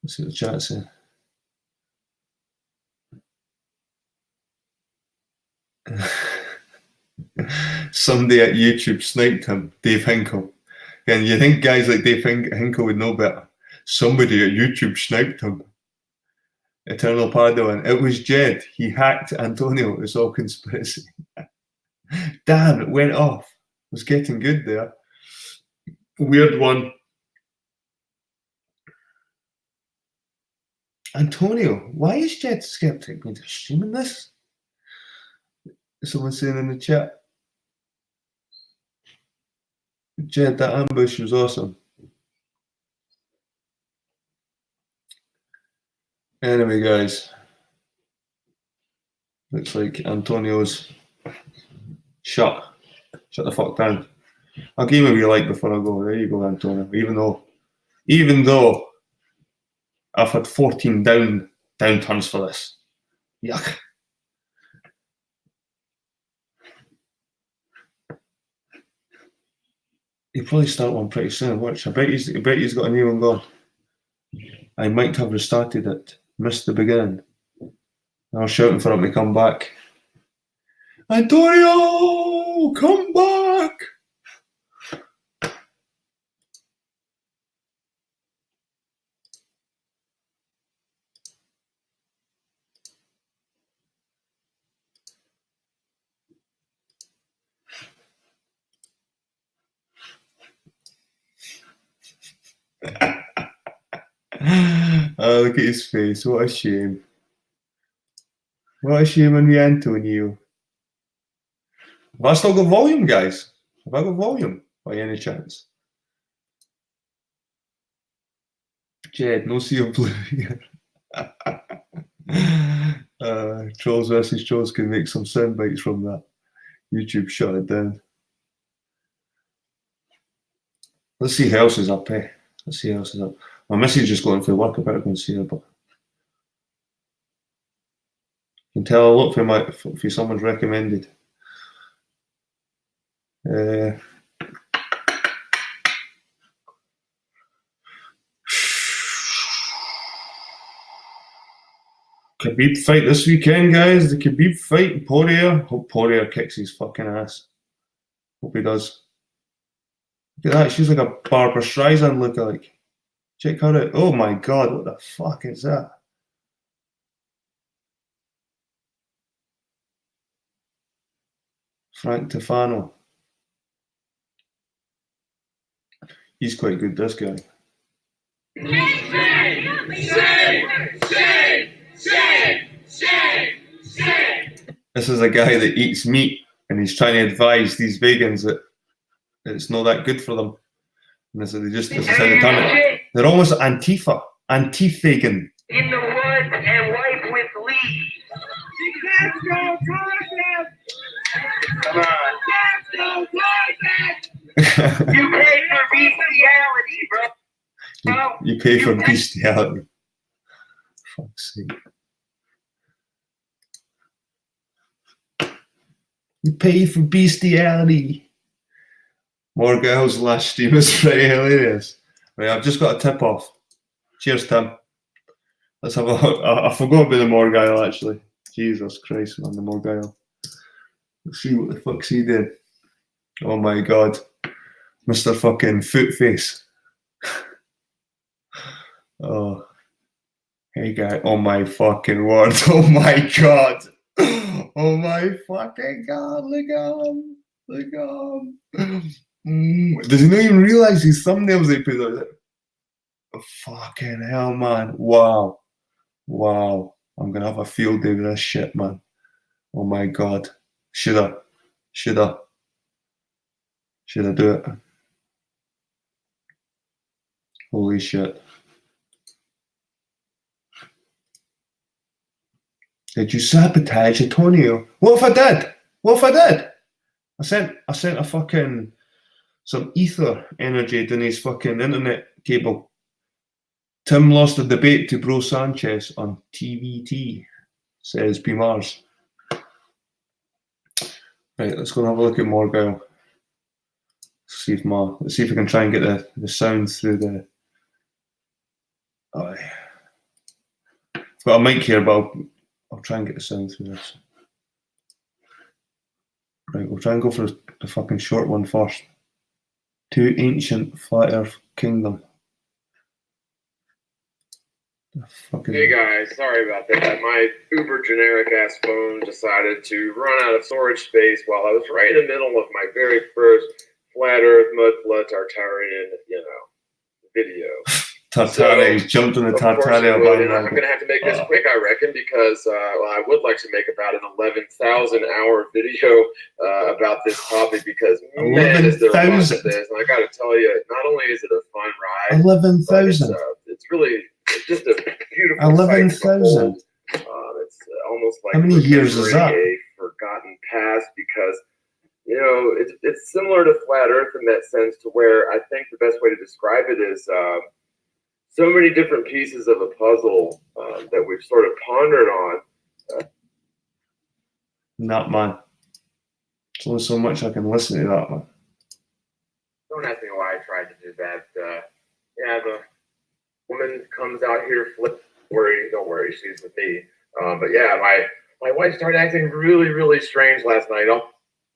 Let's see what the chat's saying. Somebody at YouTube sniped him, Dave Hinkle. And you think guys like Dave Hinkle would know better. Somebody at YouTube sniped him. Eternal Padawan. It was Jed. He hacked Antonio. It's all conspiracy. Damn, it went off. It was getting good there. Weird one. Antonio, why is Jed skeptic when they're streaming this? Someone saying in the chat. Jed, that ambush was awesome. Anyway, guys. Looks like Antonio's shut the fuck down. I'll give me what you like before I go. There you go, Antonio. Even though I've had 14 down turns for this. Yuck. He'll probably start one pretty soon. Watch. I bet he's got a new one gone. I might have restarted it. Missed the beginning. I was shouting for him to come back. Antonio, come back! Oh, look at his face. What a shame. What a shame on me, Antonio. Have I still got volume, guys? Have I got volume by any chance? Jed, no sea of blue here. Trolls versus Trolls can make some sound bites from that. YouTube shut it down. Let's see who else is up, eh? Let's see who else is up. My missus just going for work. I better go and see her, but you can tell a lot for someone's recommended. Khabib fight this weekend, guys. The Khabib fight. Poirier. Hope Poirier kicks his fucking ass. Hope he does. Look at that. She's like a Barbara Streisand lookalike. Check her out. Oh my god, what the fuck is that? Frank Tefano. He's quite good, this guy. This is a guy that eats meat and he's trying to advise these vegans that it's not that good for them. And this is just how they turn it. They're almost Antifa, anti-vegan. In the woods and wipe with leaves. Let's go, Come on. Let's go, You pay for bestiality, bro. You pay for bestiality. Fuck's sake. You pay for bestiality. Morgile's last stream is pretty hilarious. Right, I've just got a tip off. Cheers, Tim. Let's have a look. I forgot about the Morgile actually. Jesus Christ, man, the Morgile. Let's see what the fuck's he did. Oh my god. Mr. fucking Footface. Oh. Hey guy. Oh my fucking word. Oh my god. Oh my fucking god. Look at him. Look at him. Does he not even realise these thumbnails they put out? Oh, fucking hell, man. Wow. Wow. I'm gonna have a field day with this shit, man. Oh my god. Should I do it? Holy shit. Did you sabotage Antonio? What if I did? What if I did? I sent a fucking some ether energy in his fucking internet cable. Tim lost a debate to Bro Sanchez on TVT, says P. Mars. Right, let's go and have a look at Morgile. Let's see if we can try and get the sound through the. Oh, I've got a mic here, but I'll try and get the sound through this. Right, we'll try and go for the fucking short one first. To ancient flat earth kingdom. Hey guys, sorry about that. My uber generic ass phone decided to run out of storage space while I was right in the middle of my very first flat earth mud flood Tartarian, video. Tartaria, he's jumped on the Tartaria. I'm going to have to make this quick, I reckon, because I would like to make about an 11,000 hour video about this topic because, man, is there a lot to this. And I got to tell you, not only is it a fun ride, 11,000. It's really just a beautiful 11,000. It's almost like how many years is that? A forgotten past because, you know, it's similar to flat Earth in that sense, to where I think the best way to describe it is so many different pieces of a puzzle that we've sort of pondered on. Not man. There's only so much I can listen to that one. Don't ask me why I tried to do that. Yeah, the woman comes out here, don't worry, she's with me. But yeah, my wife started acting really, really strange last night.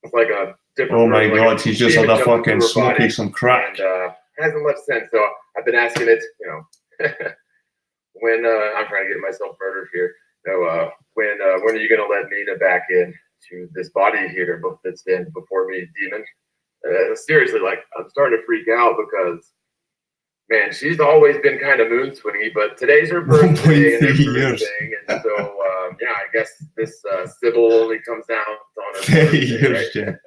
It's like a different. Oh my like God, he's just had a fucking smoky some crack. And hasn't much sense. So I've been asking it, you know, when I'm trying to get myself murdered here. So when are you gonna let Nina back in to this body here that's been before me, demon? Seriously, like, I'm starting to freak out because, man, she's always been kind of moon swingy, but today's her birthday and everything, and so yeah, I guess this Sybil only comes down on her 30 birthday, years, right? yeah.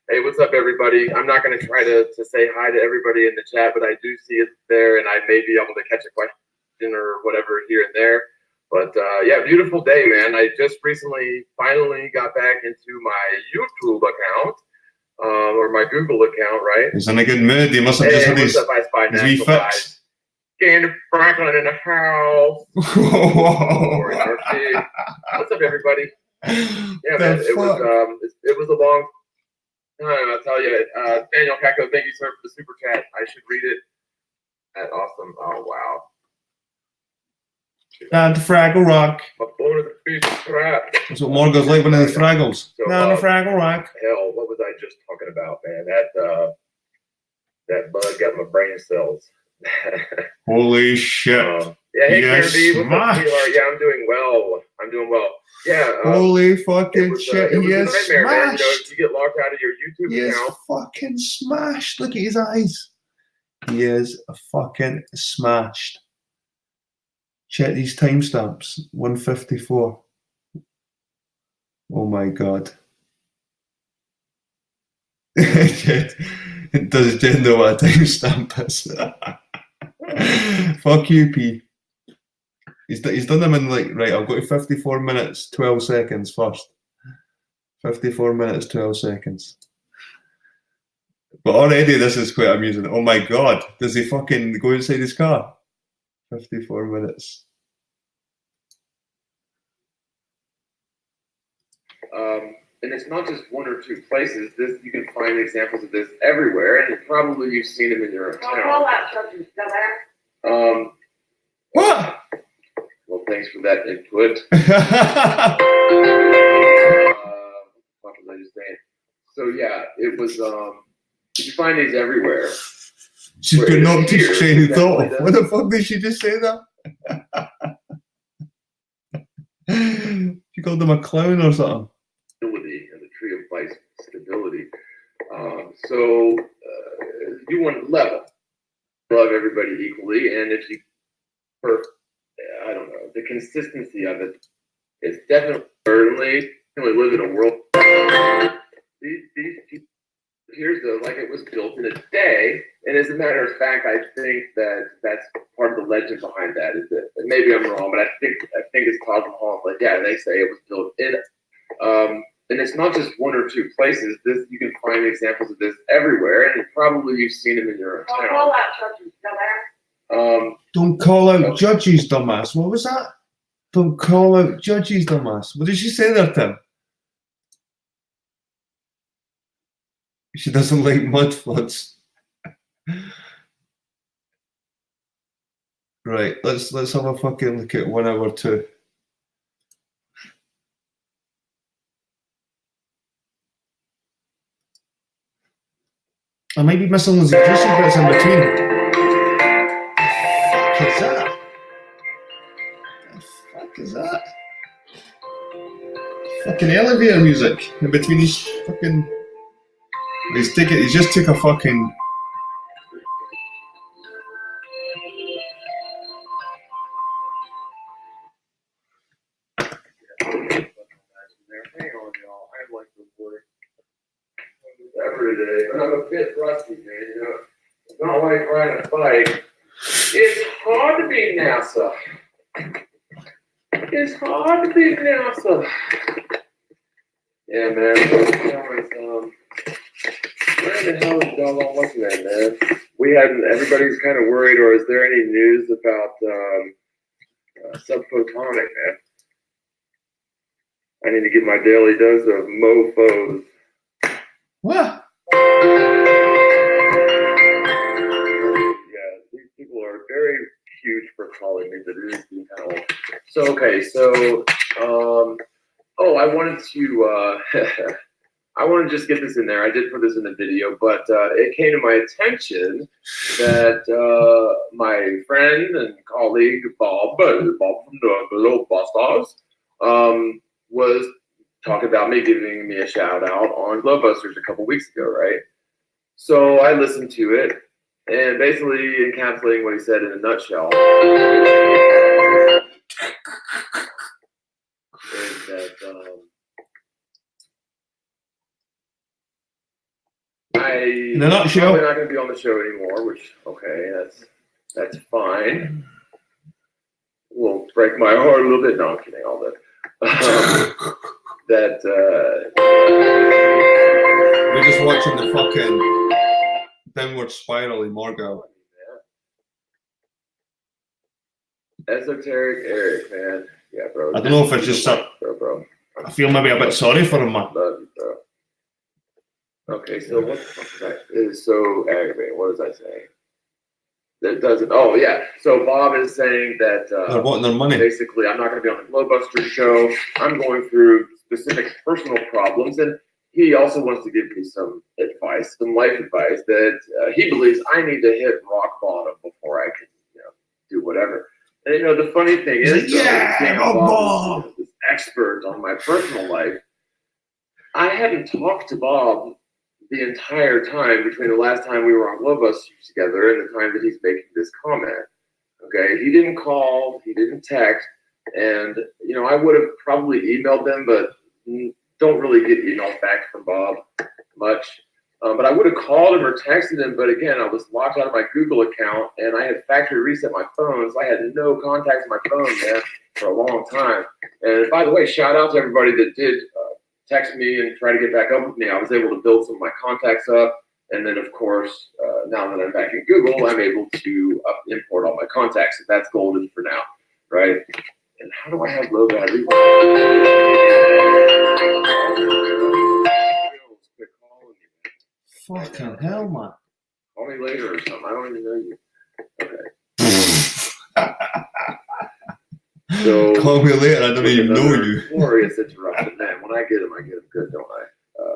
Hey, what's up, everybody? I'm not going to try to say hi to everybody in the chat, but I do see it there, and I may be able to catch a question or whatever here and there. But yeah, beautiful day, man. I just recently finally got back into my YouTube account. Or my Google account, right? He's in a good mood. He must have just had his wee fix. Candy Franklin in the house. What's up, everybody? Yeah, man, it was a long time. I'll tell you, Daniel Kako, thank you, sir, for the super chat. I should read it. That's awesome. Oh wow. And the Fraggle Rock. My phone is a piece of crap. That's what Morgile's like, one of the Fraggles. So, No, the Fraggle Rock. Hell, what was I just talking about, man? That bug got my brain cells. Holy shit. Yeah, hey, Yes, Karen B, what's up, sweetheart? Yeah, I'm doing well. Yeah. Holy fucking shit. It was He a is nightmare, man. You know, smashed. if you get locked out of your YouTube He is account. fucking smashed. Look at his eyes. He is fucking smashed. Check these timestamps. 154. Oh my God. Does Jen know what a timestamp is? Fuck you, P. He's done them in like, right, I'll go to 54 minutes, 12 seconds first. 54 minutes, 12 seconds. But already this is quite amusing. Oh my God, does he fucking go inside his car? 54 minutes. And it's not just one or two places. You can find examples of this everywhere, and probably you've seen them in your own town. What? Well, thanks for that input. What was I just saying? So yeah, it was. You can find these everywhere. She's got knocked his train of thought. What the fuck did she just say that? She called him a clown or something. And the tree of life stability. So you want to love everybody equally, and if you, I don't know, the consistency of it is definitely certainly we live in a world. These people appears though like it was built in a day, and as a matter of fact, I think that's part of the legend behind that. Is that, and maybe I'm wrong, but I think it's Taj Mahal. But yeah, they say it was built in. And it's not just one or two places. You can find examples of this everywhere, and probably you've seen them in your own town. Don't call out judges, dumbass. What was that? Don't call out judges, dumbass. What did she say there, Tim? She doesn't like mud floods. Right, let's have a fucking look at 1 hour 2. I might be missing those juicy bits in between. What the fuck is that? Fucking elevator music in between these fucking. He's just took a fucking. Every day, and I'm a bit rusty, man. You know, it's not like riding a bike. It's hard to be NASA. It's hard to be NASA. Yeah, man. Where the hell is Doggone what's name, man? We hadn't. Everybody's kind of worried, or is there any news about subphotonic, man? I need to get my daily dose of mofos. What? Yeah, these people are very huge for calling me the news hell. So okay, so I wanted to I want to just get this in there. I did put this in the video, but it came to my attention that my friend and colleague Bob from the Below Busters, was talking about me, giving me a shout out on Glowbusters a couple weeks ago, right? So I listened to it, and basically encapsulating what he said in a nutshell is that In a nutshell, probably not going to be on the show anymore, which, okay, that's fine. Will break my heart a little bit. No, I'm kidding, all that. we're just watching the fucking downward spiral in Morgile. Esoteric Eric, man. Yeah, bro. I don't know if it's just bro. I feel maybe a bit sorry for him, man. Love you, bro. Okay, so what the fuck is that? It is so aggravating. What was I saying? That doesn't. Oh yeah. So Bob is saying that They're wanting their money. basically I'm not going to be on the Glowbuster show. I'm going through specific personal problems, and he also wants to give me some advice, some life advice that he believes I need to hit rock bottom before I can, do whatever. And the funny thing is, seeing how Bob is this expert on my personal life, I hadn't talked to Bob the entire time between the last time we were on Glowbusters together and the time that he's making this comment. Okay, he didn't call, he didn't text, and I would have probably emailed them, but don't really get emails back from Bob much. But I would have called him or texted him, but again, I was locked out of my Google account, and I had factory reset my phone, so I had no contacts on my phone, man, for a long time. And by the way, shout out to everybody that did text me and try to get back up with me. I was able to build some of my contacts up, and then of course, now that I'm back in Google, I'm able to import all my contacts. So that's golden for now, right? And how do I have low battery? Fucking hell, man. Call me later or something. I don't even know you. Okay. So call me later. I don't even know you. Glorious interruption, man. When I get them good, don't I?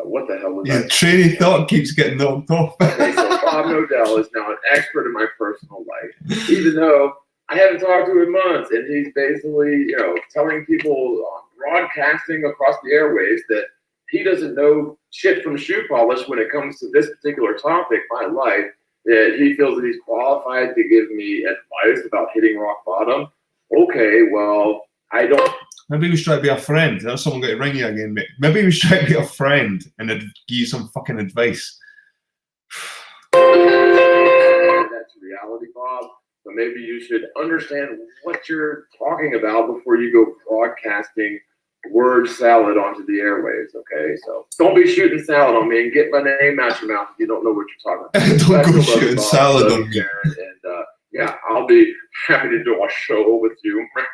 What the hell was Your that? train of thought keeps getting knocked off. Okay, so Bob Nodell is now an expert in my personal life, even though I haven't talked to him in months, and he's basically, telling people broadcasting across the airwaves that he doesn't know shit from shoe polish when it comes to this particular topic, my life, that he feels that he's qualified to give me advice about hitting rock bottom. Okay, well, I don't. Maybe we should try to be a friend. There's someone going to ring you again, mate. Maybe we should try to be a friend and give you some fucking advice. That's reality, Bob. But maybe you should understand what you're talking about before you go broadcasting word salad onto the airwaves, okay? So don't be shooting salad on me and get my name out your mouth if you don't know what you're talking about. Don't go shooting salad on me. And yeah, I'll be happy to do a show with you. I'd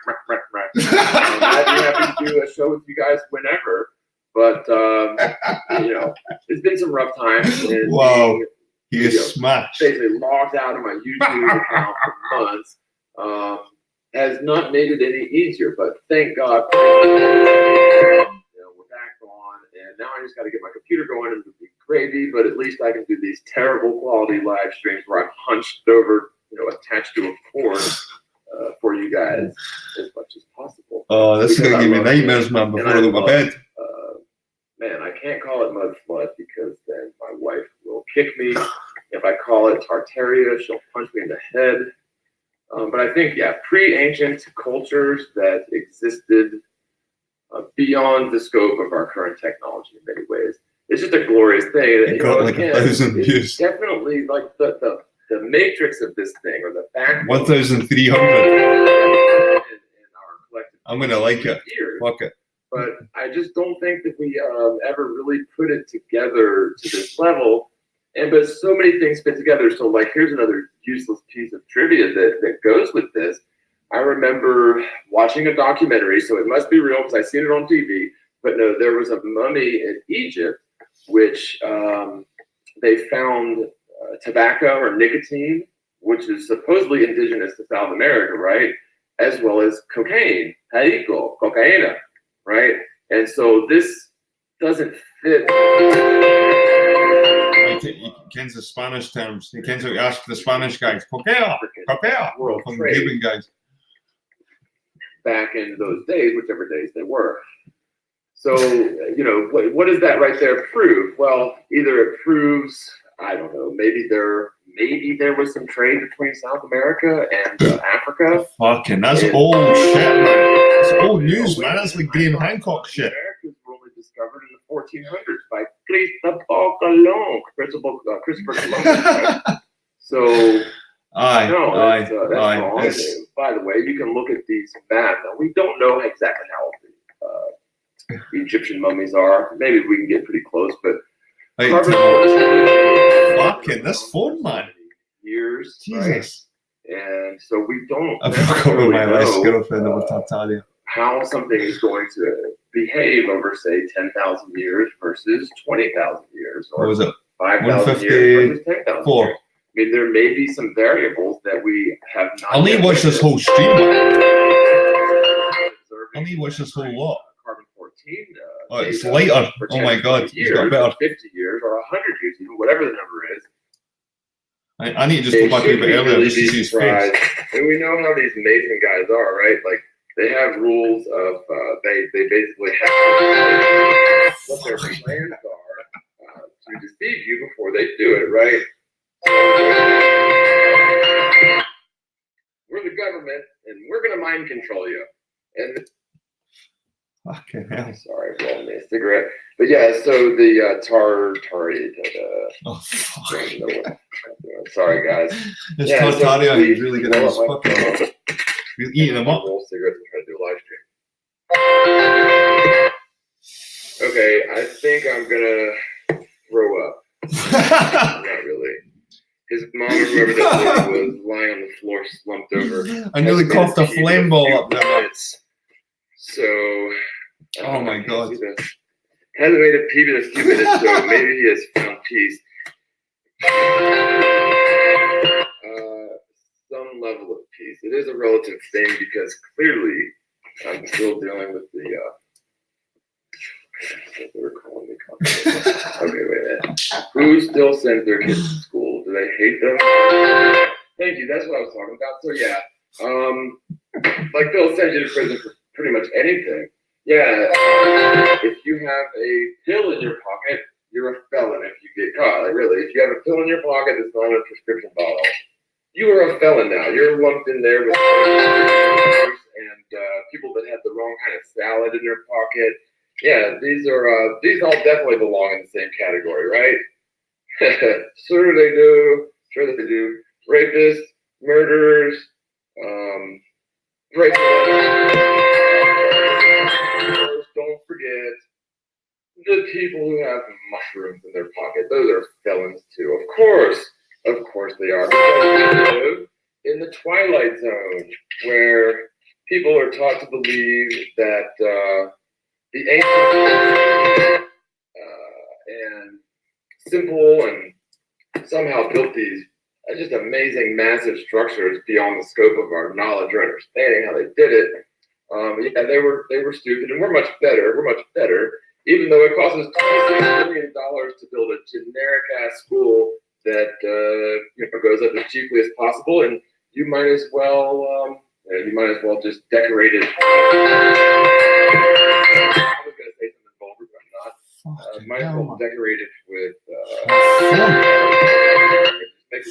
be happy to do a show with you guys whenever. But, it's been some rough times. And wow. He is smashed. Basically logged out of my YouTube account for months. Has not made it any easier, but thank God, we're back on, and now I just got to get my computer going and it'll be gravy, but at least I can do these terrible quality live streams where I'm hunched over, attached to a cord for you guys as much as possible. Oh, this is going to give me nightmares, man, before I go to bed. Man, I can't call it mud flood because then my wife will kick me. If I call it Tartaria, she'll punch me in the head. But I think, pre-ancient cultures that existed beyond the scope of our current technology in many ways. It's just a glorious thing. It got like 1,000 years. Definitely like the matrix of this thing, or the backbone. 1,300. In our collective I'm going to like it. years. Fuck it. but I just don't think that we ever really put it together to this level. But so many things fit together. So like, here's another useless piece of trivia that goes with this. I remember watching a documentary, so it must be real because I've seen it on TV. But no, there was a mummy in Egypt, which they found tobacco or nicotine, which is supposedly indigenous to South America, right? As well as cocaine, perico, cocaína, right? And so this doesn't fit. He kens the Spanish terms. He kens how to ask the Spanish guys. Coquea, coquea. World From trade. Cuban guys. Back in those days, whichever days they were. So, you know, what does that right there prove? Well, either it proves, I don't know, maybe there was some trade between South America and Africa. Fucking, that's old shit, man. It's old news, man. That's like Graham Hancock shit. Americans were only discovered in the 1400s by Christopher Colon, Christopher Columbus. Right? So, Aye, no, aye, that's wrong. It's- By the way, you can look at these maps. Now, we don't know exactly how the Egyptian mummies are. Maybe we can get pretty close, but Like, fucking, this phone, man. Years, Jesus. right? And so we don't I forgot about my last know, girlfriend over Tartaria. how something is going to behave over, say, 10,000 years versus 20,000 years, What or was it? 5,000 years versus 10,000 4. years. I mean, there may be some variables that we have not. I'll need yet to watch this witnessed. whole stream, man. Observing I'll need to watch this whole lot. Carbon 14. Oh, it's data later. for Oh my 10, god, 20 he's got years, better. or 50 years, or 100 years, even whatever the number is. I need to just go back a bit earlier just to see his face. And we know how these Mason guys are, right? Like, they have rules of, they basically have what their plans are to deceive you before they do it, right? We're the government, and we're going to mind control you. And Fucking hell. sorry, blowing me a cigarette. But yeah, so the Tari. Oh, fuck. Sorry, guys. This Yeah, so Tartaria please is really getting his roll fucking. my- He's eating them up. Roll cigarettes and try to do a live stream. Okay, I think I'm gonna throw up. Not really. His mom, whoever that lady was, lying on the floor, slumped over. I nearly coughed a Hasn't made flame pee ball in a up few there. minutes. So. Oh my god. Hasn't made a pee in a few minutes, so maybe he has found peace. Some level of peace. It is a relative thing because clearly I'm still dealing with the. They were calling me. Okay, wait a minute. Who still sends their kids to school? Do they hate them? Thank you. That's what I was talking about. So yeah, like they'll send you to prison for pretty much anything. Yeah, if you have a pill in your pocket, you're a felon if you get caught. Like really, if you have a pill in your pocket that's not a prescription bottle, you are a felon now. You're lumped in there with and people that have the wrong kind of salad in their pocket. Yeah, these all definitely belong in the same category, right? Sure they do. Sure that they do. Rapists, murderers, don't forget the people who have mushrooms in their pocket. Those are felons too. Of course they are. Because we live in the Twilight Zone, where people are taught to believe that the ancient and simple and somehow built these just amazing, massive structures beyond the scope of our knowledge or understanding how they did it. Yeah, they were stupid, and we're much better. We're much better, even though it costs us $26 million to build a generic ass school that goes up as cheaply as possible, and you might as well just decorate it. I was gonna say something vulgar, but I'm not. Might as well decorate it with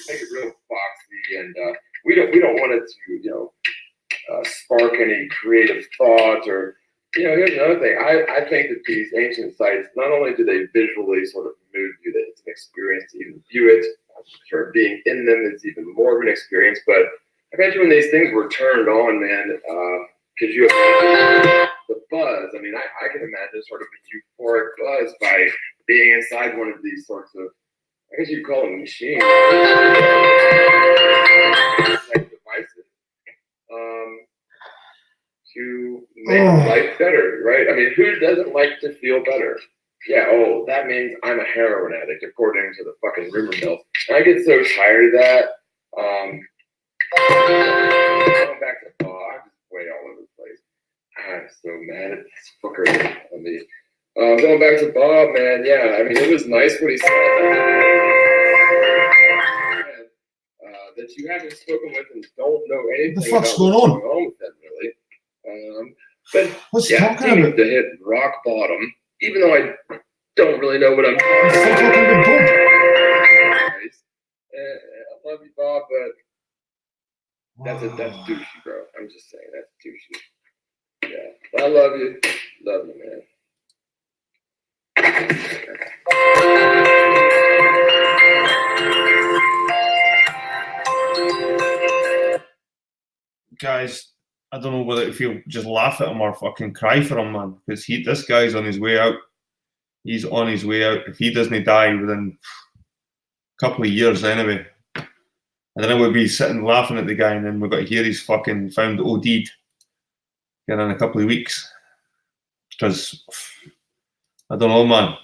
make it real foxy, and we don't want it to spark any creative thought or here's another thing. I think that these ancient sites, not only do they visually sort of move you, that it's an experience to even view it. I'm sure being in them is even more of an experience. But I bet you when these things were turned on, man, could you imagine the buzz. I mean, I can imagine sort of a euphoric buzz by being inside one of these sorts of, I guess you'd call them machines, like devices, to make life better, right? I mean, who doesn't like to feel better? Yeah, oh, that means I'm a heroin addict, according to the fucking rumor mill. And I get so tired of that. Going back to I'm just way all over the place. I'm so mad at this fucker on me. Going back to Bob, man, yeah, I mean, it was nice what he said. That you haven't spoken with and don't know anything What the fuck's about going what's on? going on with them, really. But What's yeah, talking seeming about? to hit rock bottom, even though I don't really know what I'm What's talking talking about. about Bob? I love you, Bob, but that's douchey, bro. I'm just saying that's douchey. Yeah, I love you, man. Guys, I don't know whether if you'll just laugh at him or fucking cry for him, man. Because this guy's on his way out. He's on his way out. If he doesn't die within a couple of years, anyway, and then we'll be sitting laughing at the guy, and then we've got to hear he's fucking found OD'd again in a couple of weeks. Because I don't know, man.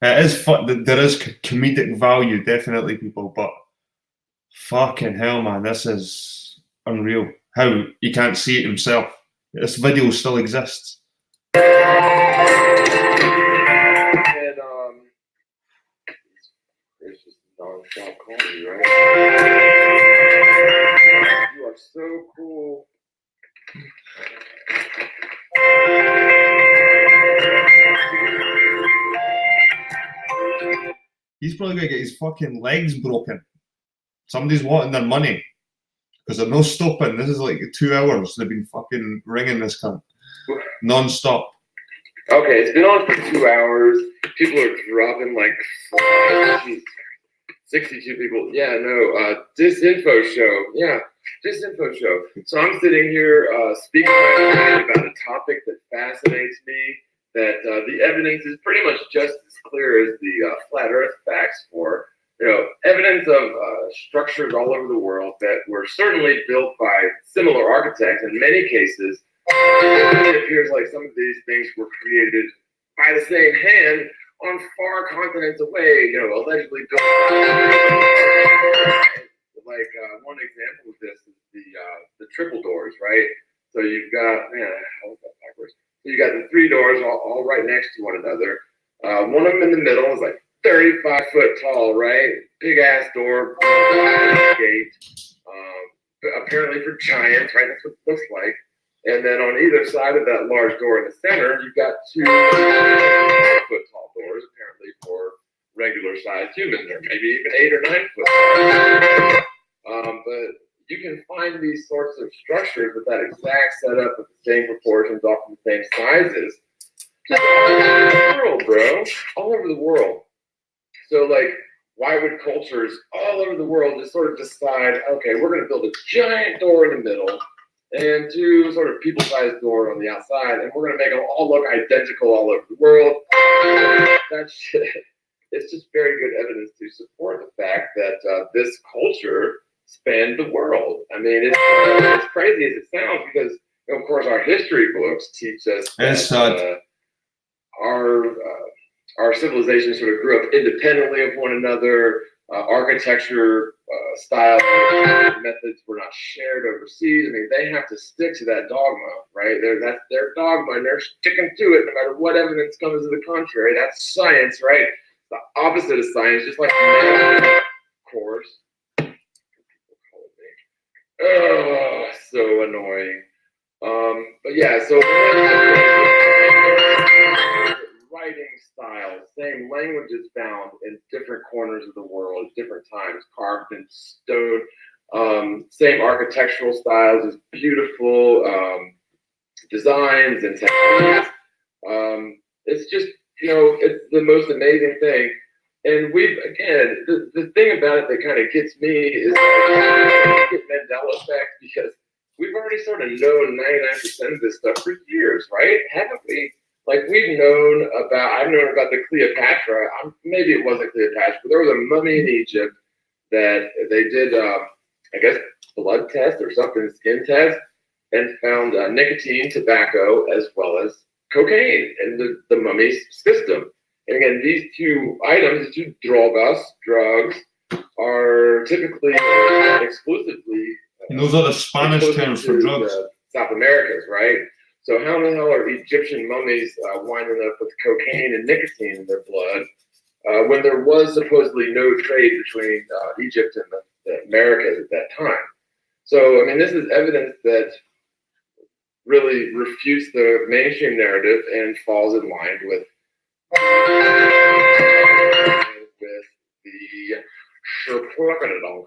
It is there is comedic value, definitely, people, but fucking hell, man, this is unreal. How he can't see it himself. This video still exists. And it's just non-stop comedy, right? You are so cool. He's probably gonna get his fucking legs broken. Somebody's wanting their money because they're no stopping. This is like 2 hours. They've been fucking ringing this cunt non-stop. Okay, it's been on for 2 hours. People are dropping like 62 people. Yeah, no, disinfo show. Yeah, disinfo show. So I'm sitting here speaking about a topic that fascinates me, that the evidence is pretty much just as clear as the flat Earth facts for. You know, evidence of structures all over the world that were certainly built by similar architects. In many cases, it appears like some of these things were created by the same hand on far continents away, you know, allegedly built. Like one example of this is the triple doors, right? So you've got, man, how was that backwards? So you got the 3 doors all right next to one another. One of them in the middle is like 35 foot tall, right? Big ass door, gate. Apparently for giants, right? That's what it looks like. And then on either side of that large door in the center, you've got 2 foot tall doors, apparently for regular sized humans, or maybe even 8 or 9 foot tall. But you can find these sorts of structures with that exact setup, with the same proportions, often the same sizes, just all over the world, bro. All over the world. So, like, why would cultures all over the world just sort of decide, okay, we're going to build a giant door in the middle and 2 sort of people-sized doors on the outside, and we're going to make them all look identical all over the world? That shit, it's just very good evidence to support the fact that this culture spanned the world. I mean, it's as crazy as it sounds, because, of course, our history books teach us that our civilization sort of grew up independently of one another. Architecture style methods were not shared overseas. I mean, they have to stick to that dogma, right? That's their dogma, and they're sticking to it no matter what evidence comes to the contrary. That's science, right? The opposite of science, just like math, of course. Oh, so annoying. But yeah, so writing styles, same languages found in different corners of the world, different times, carved in stone. Same architectural styles, as beautiful designs and techniques. It's just, you know, it's the most amazing thing. And the thing about it that kind of gets me is like, get Mandela effect, because we've already sort of known 99% of this stuff for years, right? Haven't we? Like I've known about the Cleopatra. Maybe it wasn't Cleopatra, but there was a mummy in Egypt that they did, I guess, blood test or something, skin test, and found nicotine, tobacco, as well as cocaine in the mummy's system. And again, these two items, these two drugs, are typically exclusively. And those are the Spanish terms for drugs. South Americas, right? So how the hell are Egyptian mummies winding up with cocaine and nicotine in their blood when there was supposedly no trade between Egypt and the Americas at that time? So, I mean, this is evidence that really refutes the mainstream narrative and falls in line with the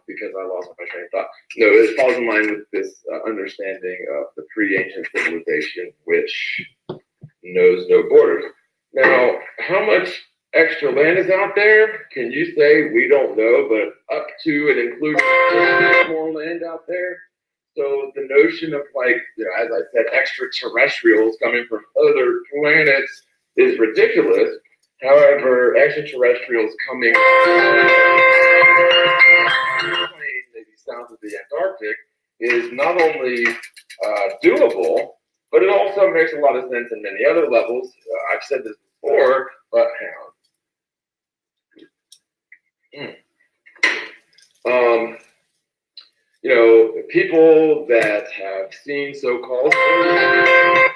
because I lost my train of thought. No, it falls in line with this understanding of the pre-ancient civilization, which knows no borders. Now, how much extra land is out there? Can you say? We don't know, but up to and including more land out there. So the notion of, like, you know, as I said, extraterrestrials coming from other planets is ridiculous. However, extraterrestrials coming maybe south of the Antarctic is not only doable, but it also makes a lot of sense in many other levels. I've said this before, but hang on. You know, people that have seen so-called, and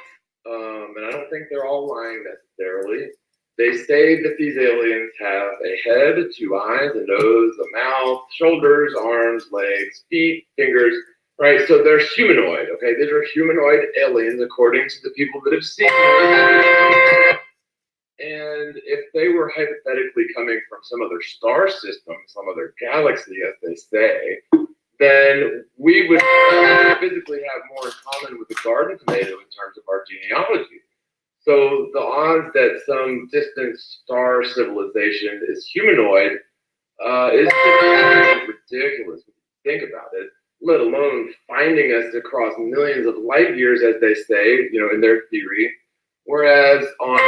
I don't think they're all lying necessarily. They say that these aliens have a head, 2 eyes, a nose, a mouth, shoulders, arms, legs, feet, fingers, right? So they're humanoid, okay? These are humanoid aliens according to the people that have seen them. And if they were hypothetically coming from some other star system, some other galaxy, as they say, then we would physically have more in common with the garden tomato in terms of our genealogy. So the odds that some distant star civilization is humanoid is ridiculous when you think about it, let alone finding us across millions of light years, as they say, you know, in their theory. Whereas on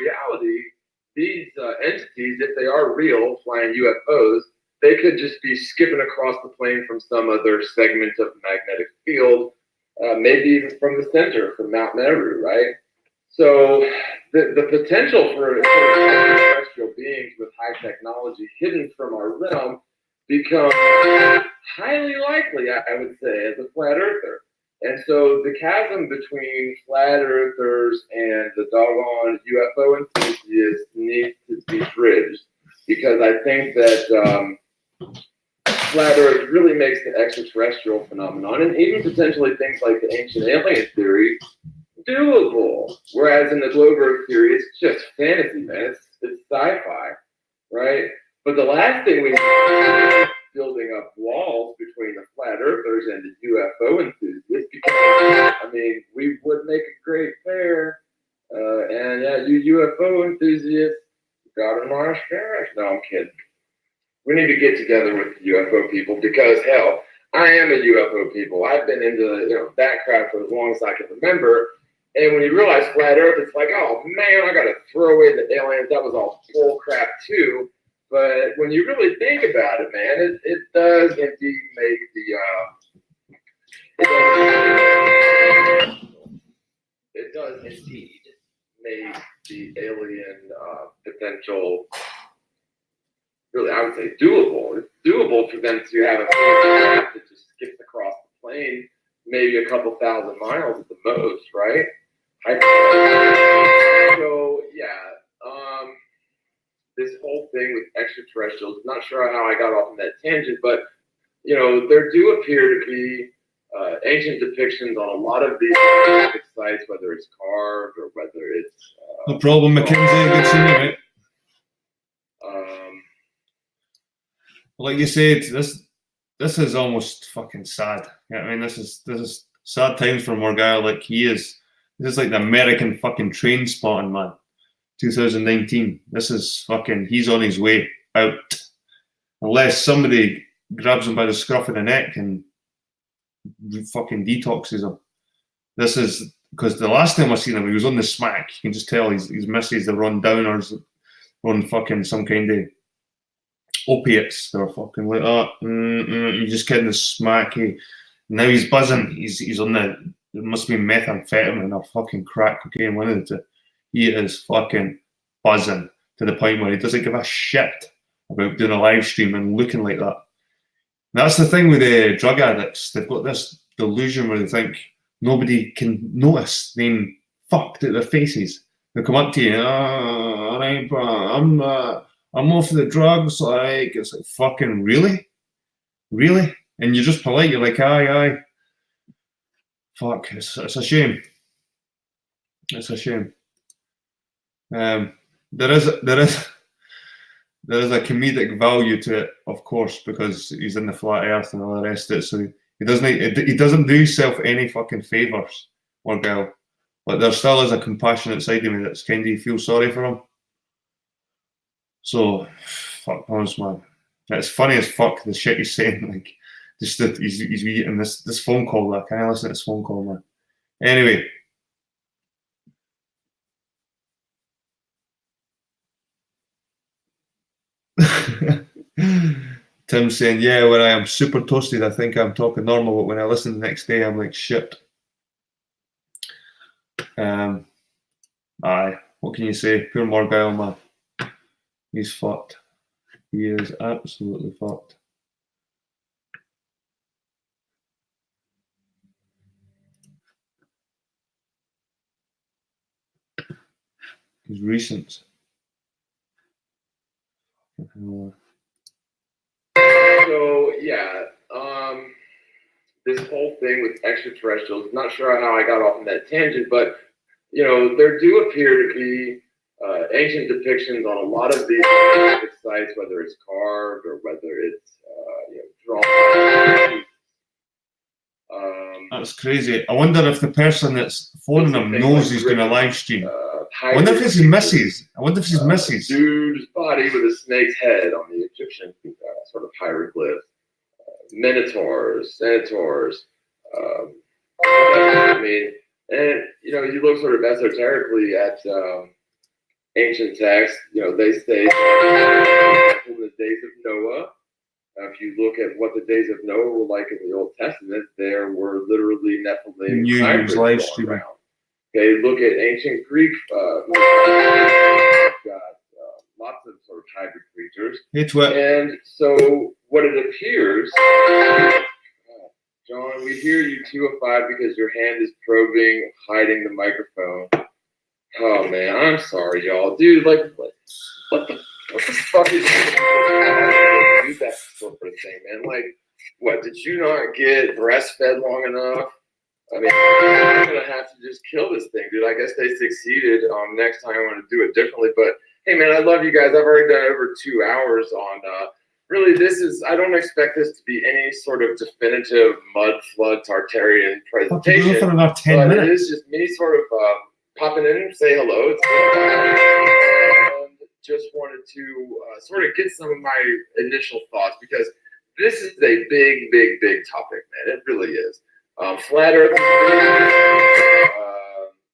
reality, these entities, if they are real, flying UFOs, they could just be skipping across the plane from some other segment of the magnetic field, maybe even from the center, from Mount Meru, right? So the potential for extraterrestrial beings with high technology hidden from our realm becomes highly likely, I would say, as a flat earther. And so the chasm between flat earthers and the doggone UFO enthusiasts needs to be bridged, because I think that flat earth really makes the extraterrestrial phenomenon, and even potentially things like the ancient alien theory, doable. Whereas in the globe earth theory, it's just fantasy, man. It's sci-fi, right? But the last thing we need is building up walls between the flat earthers and the UFO enthusiasts, because, I mean, we would make a great pair. And yeah, you UFO enthusiasts got a nice cash. No, I'm kidding. We need to get together with the UFO people, because hell, I am a UFO people. I've been into that crap for as long as I can remember. And when you realize flat Earth, it's like, oh man, I got to throw away the aliens. That was all bull crap too. But when you really think about it, man, it does indeed make the alien potential really, I would say, doable. It's doable for them to have a craft that just skips across the plane, maybe a couple thousand miles at the most, right? So yeah, this whole thing with extraterrestrials, not sure how I got off on that tangent, but there do appear to be ancient depictions on a lot of these sites, whether it's carved or whether it's no problem, Mackenzie. Good seeing you, mate. Like you said, this is almost fucking sad. I mean, this is sad times for Morgile. Like this is like the American fucking train spotting, man. 2019. This is fucking. He's on his way out, unless somebody grabs him by the scruff of the neck and fucking detoxes him. This is because the last time I seen him, he was on the smack. You can just tell his missus have run downers, run fucking some kind of opiates. They're fucking like that. You just getting the smacky. Now he's buzzing. He's on the. There must be methamphetamine or fucking crack cocaine. One of the two. He is fucking buzzing to the point where he doesn't give a shit about doing a live stream and looking like that. And that's the thing with the drug addicts. They've got this delusion where they think nobody can notice them fucked at their faces. They come up to you, all right, bro, I'm off the drugs. Like, it's like, fucking really? Really? And you're just polite. You're like, aye. Fuck, it's a shame. It's a shame. There is a comedic value to it, of course, because he's in the flat earth and all the rest of it. So he doesn't do himself any fucking favours, Morgile. But there still is a compassionate side of me that's kind of, you feel sorry for him. So, fuck knows, man. It's funny as fuck, the shit he's saying. Like, just that he's getting this phone call. I can't listen to this phone call, man. Anyway. Tim saying, yeah, when I am super toasted, I think I'm talking normal, but when I listen the next day, I'm like, shit. Aye, what can you say? Poor Morgile, man. He's fucked. He is absolutely fucked. He's recent. So yeah, this whole thing with extraterrestrials, not sure how I got off on that tangent, but you know, there do appear to be ancient depictions on a lot of these sites, whether it's carved or whether it's drawn. That's crazy. I wonder if the person that's phoning him knows he's going to live stream. I wonder if it's his missus. Dude's body with a snake's head on the Egyptian sort of hieroglyph. Minotaurs, centaurs. I mean, and you know, you look sort of esoterically at ancient texts. You know, they say in the days of Noah. If you look at what the days of Noah were like in the Old Testament, there were literally Nephilim hybrids going around. Okay, look at ancient Greek. Got lots of sort of hybrid creatures. And so, what it appears, John, we hear you 205 because your hand is probing, hiding the microphone. Oh man, I'm sorry, y'all, dude. Like, what the fuck is do that sort of thing, man? Like, what, did you not get breastfed long enough? I mean, I'm gonna have to just kill this thing, dude. I guess they succeeded. Next time I want to do it differently. But hey, man, I love you guys. I've already done over 2 hours on. Really, I don't expect this to be any sort of definitive mud flood Tartarian presentation. For about 10 minutes. It is just me sort of popping in and say hello. Just wanted to sort of get some of my initial thoughts because this is a big topic, man. It really is. Flat Earth is big.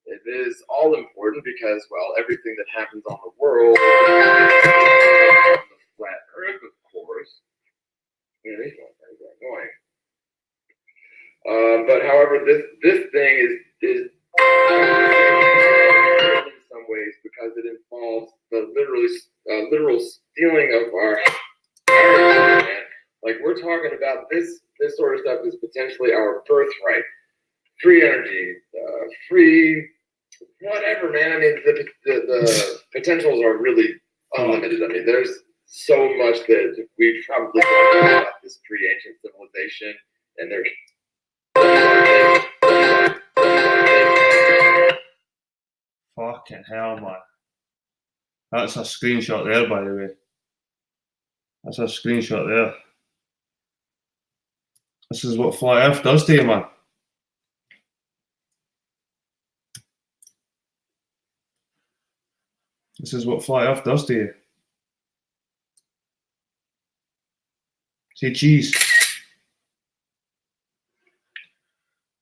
It is all important because, well, everything that happens on the world, the flat Earth, of course. Yeah, these ones are annoying. But however, this thing is in some ways because it involves the literal stealing of our man. Like, we're talking about this sort of stuff is potentially our birthright. Free energy, free whatever, man. I mean, the potentials are really unlimited. I mean, there's so much that we probably don't know about this pre-ancient civilization, and there's fucking hell, man. That's a screenshot there, by the way. That's a screenshot there. This is what Flat Earth does to you, man. This is what Flat Earth does to you. Say cheese.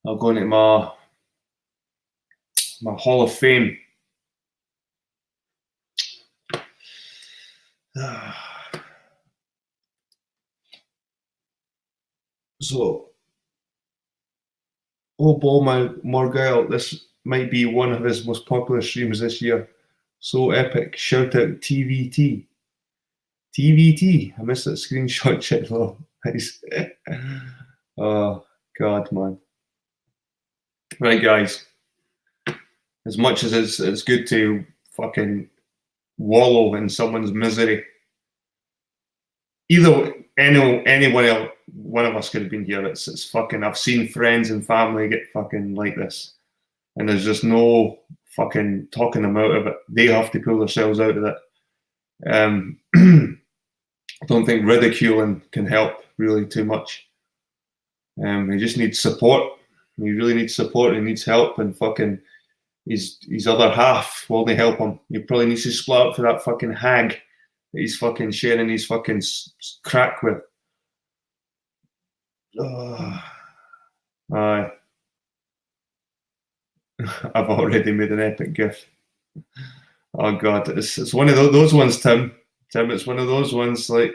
I'll go into my Hall of Fame. So, oh, Morgile, this might be one of his most popular streams this year. So epic. Shout out TVT. TVT. I missed that screenshot, shit low. Nice. Oh, God, man. Right, guys. As much as it's good to fucking wallow in someone's misery, anyone else, one of us could have been here. It's fucking, I've seen friends and family get fucking like this, and there's just no fucking talking them out of it. They have to pull themselves out of it. I don't think ridiculing can help really too much. He just needs support. He really needs support. He needs help, and fucking his other half will only help him. He probably needs to split up for that fucking hag that he's fucking sharing his fucking crack with. I've already made an epic gif. Oh God, it's one of those ones, Tim. Tim, it's one of those ones like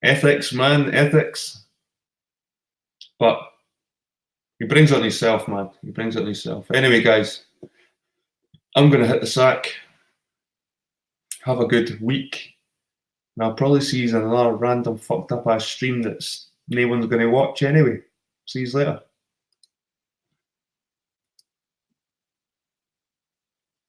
ethics, man, ethics. But he brings it on himself, man. He brings it on himself. Anyway, guys, I'm gonna hit the sack. Have a good week. And I'll probably see you in another random fucked up ass stream that's no one's gonna watch anyway. See you later.